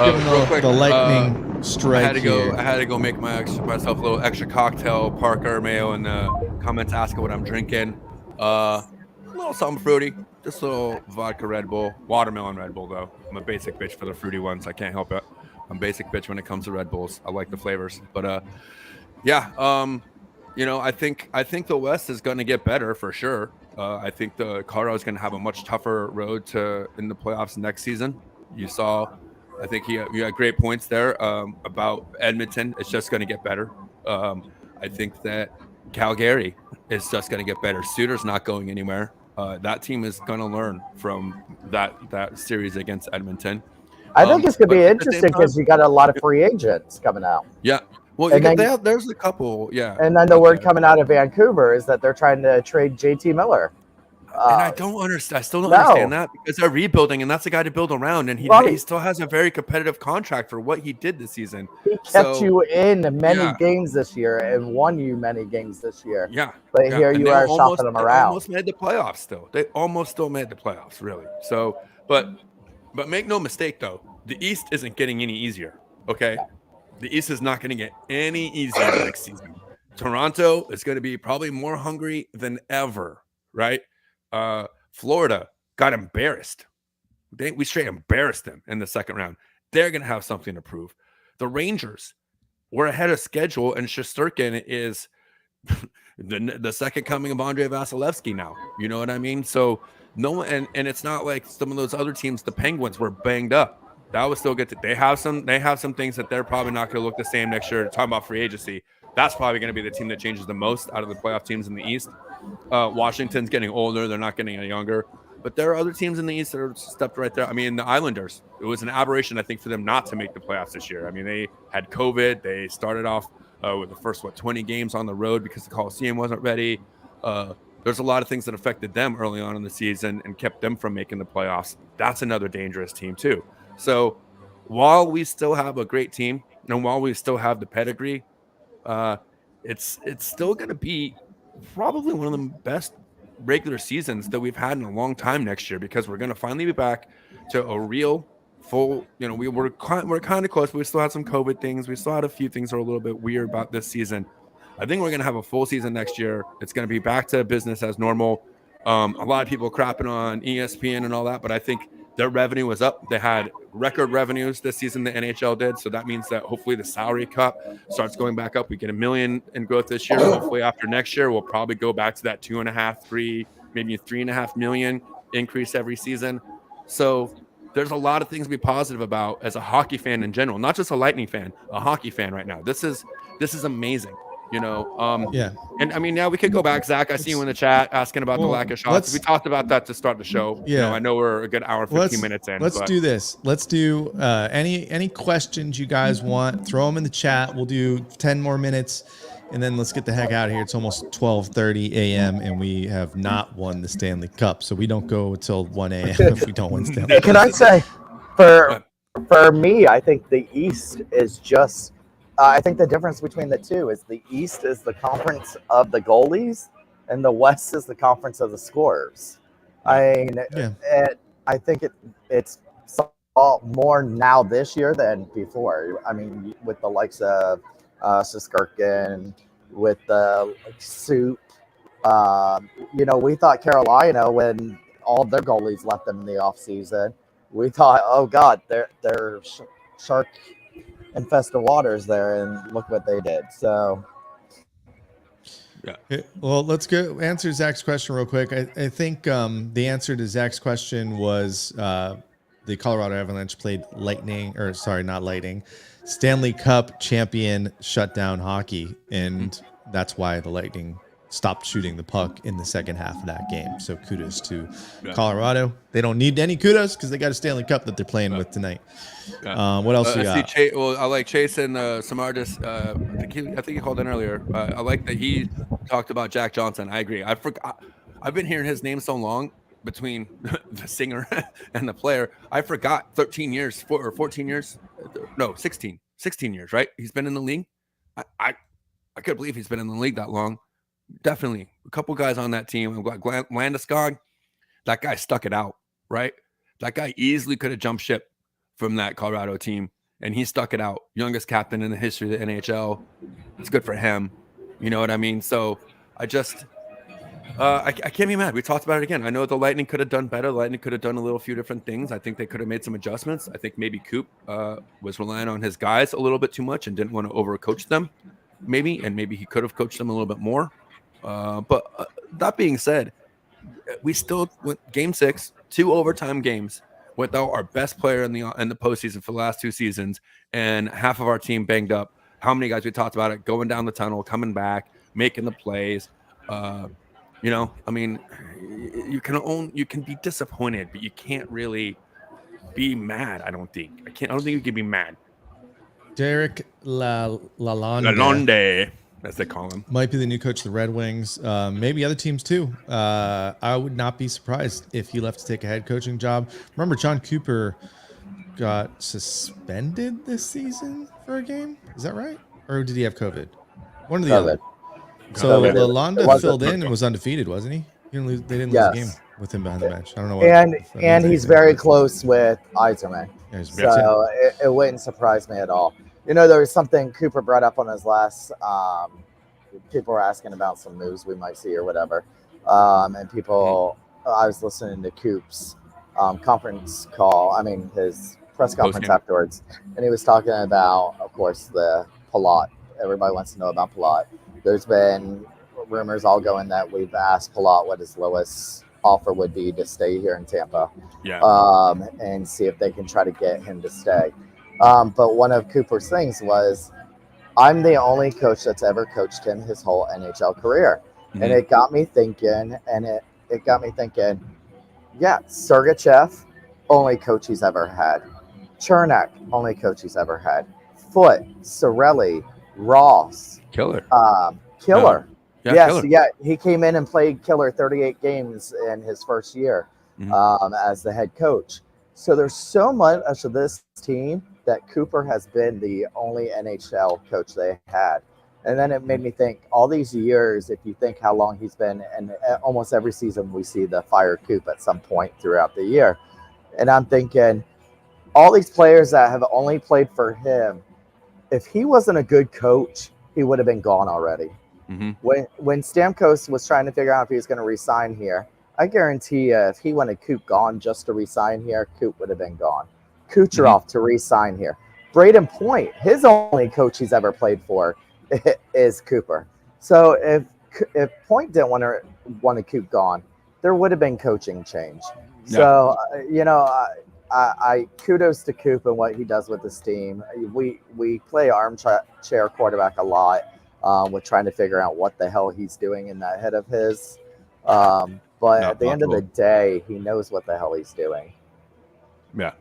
Real quick, the lightning strike. I had to go make myself a little extra cocktail. Parker Mayo in the comments asking what I'm drinking. A little something fruity, just a little vodka Red Bull, watermelon Red Bull though. I'm a basic bitch for the fruity ones. I can't help it. I'm basic bitch when it comes to Red Bulls. I like the flavors, but I think the West is going to get better for sure. I think the Colorado is going to have a much tougher road in the playoffs next season. You saw, I think you had great points there about Edmonton. It's just going to get better. I think that Calgary is just going to get better. Suter's not going anywhere. That team is going to learn from that series against Edmonton. I think it's going to be interesting because you got a lot of free agents coming out. Yeah. Well, there's a couple. Yeah. And then the word coming out of Vancouver is that they're trying to trade JT Miller. And I don't understand. I still don't understand that because they're rebuilding, and that's a guy to build around. And he still has a very competitive contract for what he did this season. He kept you in many games this year and won you many games this year. Yeah. But here you are shopping them around. They almost made the playoffs still. They almost still made the playoffs, really. So, but make no mistake, though. The East isn't getting any easier, okay? The East is not going to get any easier next season. Toronto is going to be probably more hungry than ever, right? Florida got embarrassed. We straight embarrassed them in the second round. They're going to have something to prove. The Rangers were ahead of schedule, and Shesterkin is the second coming of Andrei Vasilevsky now. You know what I mean? So and it's not like some of those other teams. The Penguins were banged up. That was still good. They have some things that they're probably not going to look the same next year. Talking about free agency, that's probably going to be the team that changes the most out of the playoff teams in the East. Washington's getting older. They're not getting any younger. But there are other teams in the East that are stepped right there. I mean, the Islanders, it was an aberration, I think, for them not to make the playoffs this year. I mean, they had COVID. They started off with the first 20 games on the road because the Coliseum wasn't ready. There's a lot of things that affected them early on in the season and kept them from making the playoffs. That's another dangerous team too. So while we still have a great team and while we still have the pedigree, it's still going to be probably one of the best regular seasons that we've had in a long time next year, because we're going to finally be back to a real full, we're kind of close, but we still had some COVID things. We still had a few things that are a little bit weird about this season. I think we're going to have a full season next year. It's going to be back to business as normal. A lot of people crapping on ESPN and all that, but I think their revenue was up. They had record revenues this season, the NHL did. So that means that hopefully the salary cap starts going back up. We get $1 million in growth this year. Hopefully after next year, we'll probably go back to that 2.5, 3, maybe $3.5 million increase every season. So there's a lot of things to be positive about as a hockey fan in general, not just a Lightning fan, a hockey fan right now. This is amazing. Yeah. And I mean, now we could go back. Zach, I see you in the chat asking about the lack of shots. We talked about that to start the show. Yeah. I know we're a good hour and 15 minutes in. Let's do this. Let's do any questions you guys want. Throw them in the chat. We'll do 10 more minutes, and then let's get the heck out of here. It's almost 12:30 a.m. and we have not won the Stanley Cup, so we don't go until 1 a.m. if we don't win Stanley Cup. Can I say, for me, I think the East is just. I think the difference between the two is the East is the conference of the goalies, and the West is the conference of the scorers. I think it's more now this year than before. I mean, with the likes of Siskirkin, with the Soup. We thought Carolina, when all their goalies left them in the offseason, we thought, oh God, they're shark infested waters there, and look what they did. So well, let's go answer Zach's question real quick. I think the answer to Zach's question was the Colorado Avalanche played Stanley Cup champion shutdown hockey, and that's why the Lightning stopped shooting the puck in the second half of that game. So kudos to Colorado. They don't need any kudos because they got a Stanley Cup that they're playing with tonight. What else you got? I like Chase and Samardis. I think he called in earlier. I like that he talked about Jack Johnson. I agree. I forgot. I've been hearing his name so long between the singer and the player. I forgot 13 years or 14 years. No, 16 years, right? He's been in the league. I couldn't believe he's been in the league that long. Definitely a couple guys on that team. I've got Landeskog. That guy stuck it out, right? That guy easily could have jumped ship from that Colorado team, and he stuck it out. Youngest captain in the history of the NHL. It's good for him. You know what I mean? So I can't be mad. We talked about it again. I know the Lightning could have done better. The Lightning could have done a few different things. I think they could have made some adjustments. I think maybe Coop was relying on his guys a little bit too much and didn't want to overcoach them, maybe he could have coached them a little bit more. But that being said, we still went Game 6, 2 overtime games without our best player in the postseason for the last 2 seasons, and half of our team banged up. How many guys we talked about it going down the tunnel, coming back, making the plays. I mean, you can be disappointed, but you can't really be mad. I don't think you can be mad. Derek Lalonde, as they call him, might be the new coach of the Red Wings. Maybe other teams too. I would not be surprised if he left to take a head coaching job. Remember, John Cooper got suspended this season for a game. Is that right? Or did he have COVID? One of the other. So Lalonde filled in and was undefeated, wasn't he? They didn't lose a game with him behind the bench. I don't know what. And he's very close with Yzerman. So it wouldn't surprise me at all. There was something Cooper brought up on his last. People were asking about some moves we might see or whatever, and I was listening to Coop's conference call. I mean, his press conference afterwards, and he was talking about, of course, the Palat. Everybody wants to know about Palat. There's been rumors all going that we've asked Palat what his lowest offer would be to stay here in Tampa, and see if they can try to get him to stay. But one of Cooper's things was, I'm the only coach that's ever coached him his whole NHL career. Mm-hmm. And it got me thinking, Sergachev, only coach he's ever had. Chernak, only coach he's ever had. Foote, Cirelli, Ross. Killer. Killer. No. Yeah, Yes, Killer. yeah. He came in and played Killer 38 games in his first year as the head coach. So there's so much of this team that Cooper has been the only NHL coach they had. And then it made me think all these years, if you think how long he's been, and almost every season we see the fire Coop at some point throughout the year. And I'm thinking all these players that have only played for him, if he wasn't a good coach, he would have been gone already. When Stamkos was trying to figure out if he was going to resign here, I guarantee you, if he wanted Coop gone just to resign here, Coop would have been gone. Kucherov to resign here. Braden Point, his only coach he's ever played for is Cooper. So if Point didn't want to Coop gone, there would have been coaching change. Yeah. So I kudos to Coop and what he does with this team. We play armchair quarterback a lot. With trying to figure out what the hell he's doing in that head of his. But at the end of the day, he knows what the hell he's doing. Yeah.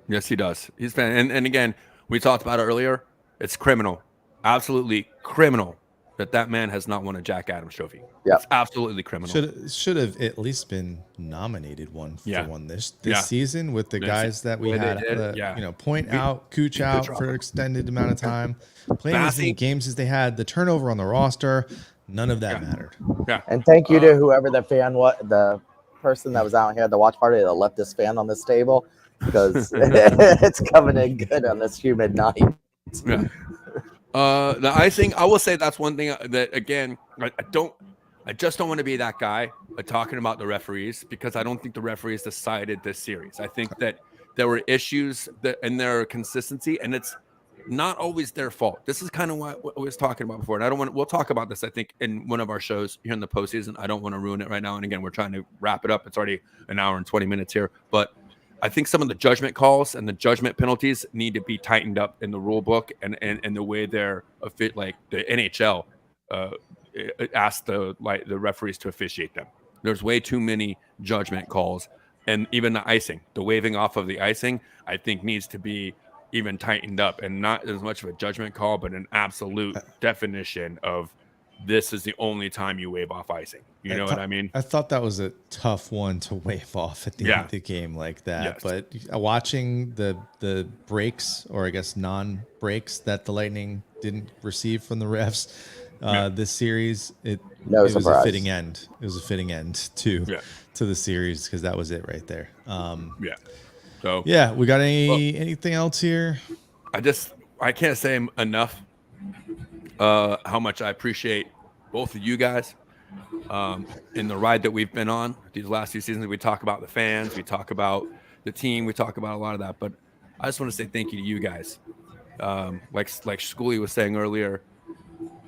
Yes, he does. He's been, and again, we talked about it earlier. It's criminal, absolutely criminal that man has not won a Jack Adams trophy. Yeah, it's absolutely criminal. Should have at least been nominated for one this Yeah. season with the guys that we Way they had. did, Point out, Cooch out for an extended amount of time, playing as many games as they had. The turnover on the roster, none of that mattered. Yeah. And thank you to whoever the person that was out here at the watch party that left this fan on this table, because it's coming in good on this humid night. Yeah. The icing, I will say that's one thing that, again, I just don't want to be that guy talking about the referees, because I don't think the referees decided this series. I think that there were issues in their consistency, and it's not always their fault. This is kind of what we was talking about before, and we'll talk about this, I think, in one of our shows here in the postseason. I don't want to ruin it right now. And again, we're trying to wrap it up. It's already an hour and 20 minutes here, but I think some of the judgment calls and the judgment penalties need to be tightened up in the rule book and the way they're like the NHL asked the referees to officiate them. There's way too many judgment calls, and even the icing, the waving off of the icing, I think needs to be even tightened up, and not as much of a judgment call, but an absolute definition of this is the only time you wave off icing. You know what I mean? I thought that was a tough one to wave off at the end of the game like that. Yes. But watching the breaks, or I guess non-breaks, that the Lightning didn't receive from the refs this series, it was a fitting end. It was a fitting end to the series, because that was it right there. So we got anything else here? I can't say enough how much I appreciate both of you guys in the ride that we've been on these last few seasons. We talk about the fans, we talk about the team, we talk about a lot of that, but I just want to say thank you to you guys. Like Schoolie was saying earlier,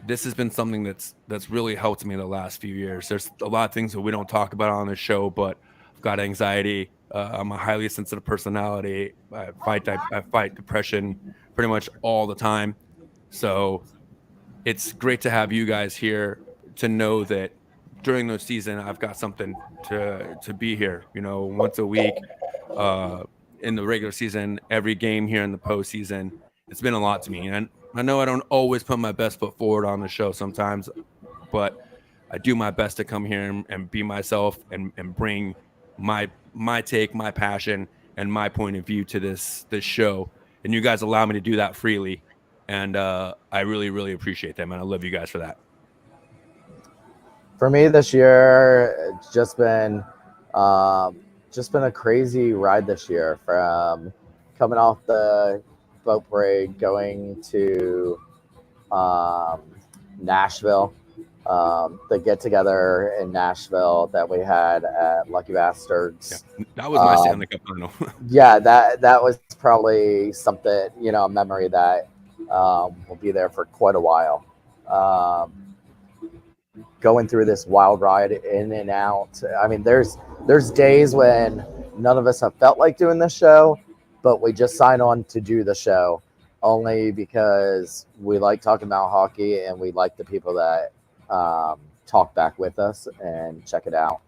this has been something that's really helped me the last few years. There's a lot of things that we don't talk about on the show, but I've got anxiety. I'm a highly sensitive personality. I fight depression pretty much all the time. So it's great to have you guys here, to know that during the season I've got something to be here, once a week in the regular season, every game here in the postseason. It's been a lot to me, and I know I don't always put my best foot forward on the show sometimes, but I do my best to come here and be myself and bring my take, my passion, and my point of view to this show. And you guys allow me to do that freely. And I really, really appreciate them. And I love you guys for that. For me this year, it's just been a crazy ride this year, from coming off the boat parade, going to Nashville, the get together in Nashville that we had at Lucky Bastards. Yeah, that was my Stanley Cup final. Yeah, that was probably something, a memory that will be there for quite a while. Going through this wild ride in and out. I mean, there's days when none of us have felt like doing this show, but we just sign on to do the show only because we like talking about hockey and we like the people that talk back with us and check it out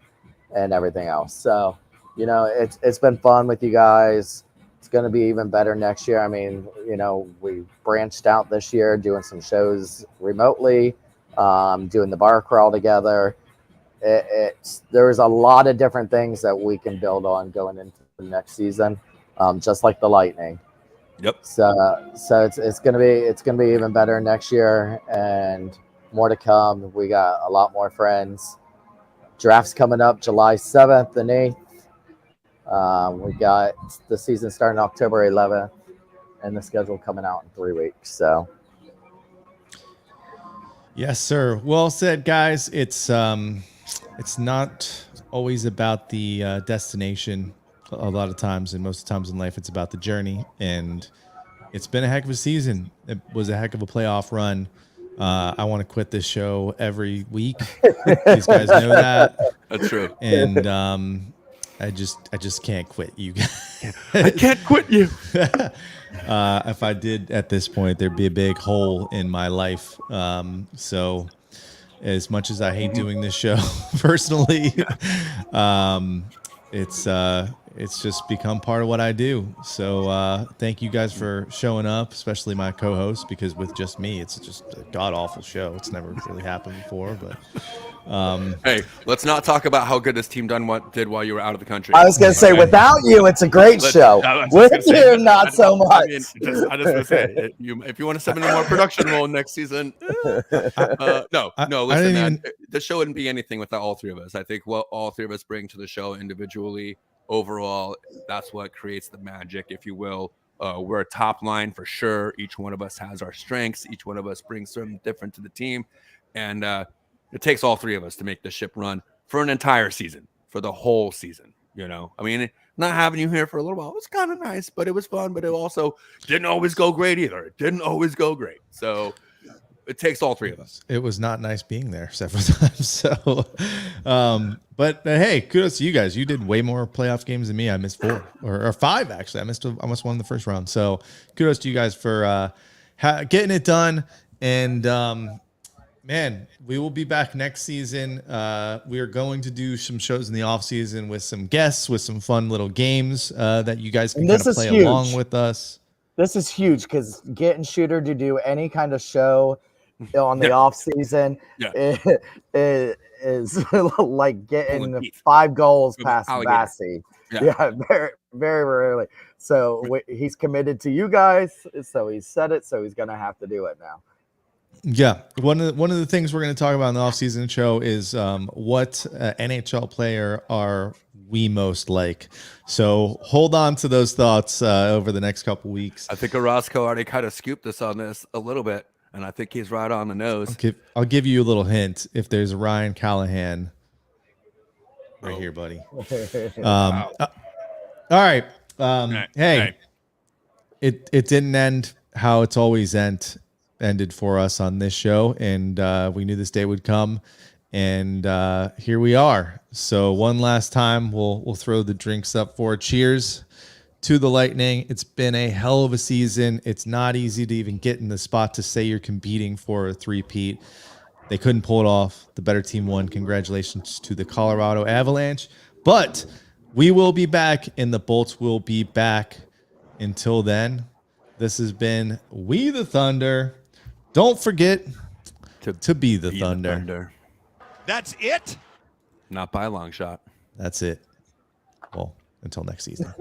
and everything else. So, it's been fun with you guys. It's going to be even better next year. I mean, we branched out this year, doing some shows remotely, doing the bar crawl together. There's a lot of different things that we can build on going into the next season, just like the Lightning. Yep. So it's gonna be even better next year, and more to come. We got a lot more friends. Draft's coming up July 7th and 8th. We got the season starting October 11th, and the schedule coming out in 3 weeks. So. Yes, sir. Well said, guys. It's not always about the destination. A lot of times, and most of the times in life, it's about the journey. And it's been a heck of a season. It was a heck of a playoff run. I want to quit this show every week. These guys know that. That's true. And I just can't quit you guys. I can't quit you. If I did at this point, there'd be a big hole in my life. So as much as I hate doing this show personally, it's just become part of what I do. So thank you guys for showing up, especially my co-host, because with just me, it's just a god-awful show. It's never really happened before. But hey, let's not talk about how good this team did while you were out of the country. I was going to say, without you, it's a great show. With you, not so much. I just want to say, if you want to send me more production role next season, no. Listen, man, the show wouldn't be anything without all three of us. I think what all three of us bring to the show individually, overall, that's what creates the magic, if you will. We're a top line for sure. Each one of us has our strengths. Each one of us brings something different to the team, and it takes all three of us to make the ship run for an entire season, for the whole season. I mean, not having you here for a little while was kind of nice, but it was fun. But it also didn't always go great either. It didn't always go great. So it takes all three of us. It was not nice being there several times. So, but hey, kudos to you guys. You did way more playoff games than me. I missed 4 or 5 actually. I almost won the first round. So kudos to you guys for getting it done. And man, we will be back next season. We are going to do some shows in the off season with some guests, with some fun little games that you guys can kind of play along with us. This is huge because getting Shooter to do any kind of show on the off season is like getting 5 goals past Bassey. Yeah, very, very rarely. So he's committed to you guys. So he said it. So he's going to have to do it now. Yeah, one of the things we're going to talk about in the off-season show is what NHL player are we most like. So hold on to those thoughts over the next couple weeks. I think Orozco already kind of scooped us on this a little bit, and I think he's right on the nose. I'll give you a little hint. If there's a Ryan Callahan right here, buddy. All right. Hey, it didn't end how it's always ended for us on this show, and we knew this day would come, and here we are. So one last time, we'll throw the drinks up for cheers to the Lightning. It's been a hell of a season. It's not easy to even get in the spot to say you're competing for a three-peat. They couldn't pull it off. The better team won. Congratulations to the Colorado Avalanche. But we will be back, and the Bolts will be back. Until then, this has been We the Thunder. Don't forget to be the Thunder. That's it? Not by a long shot. That's it. Well, until next season.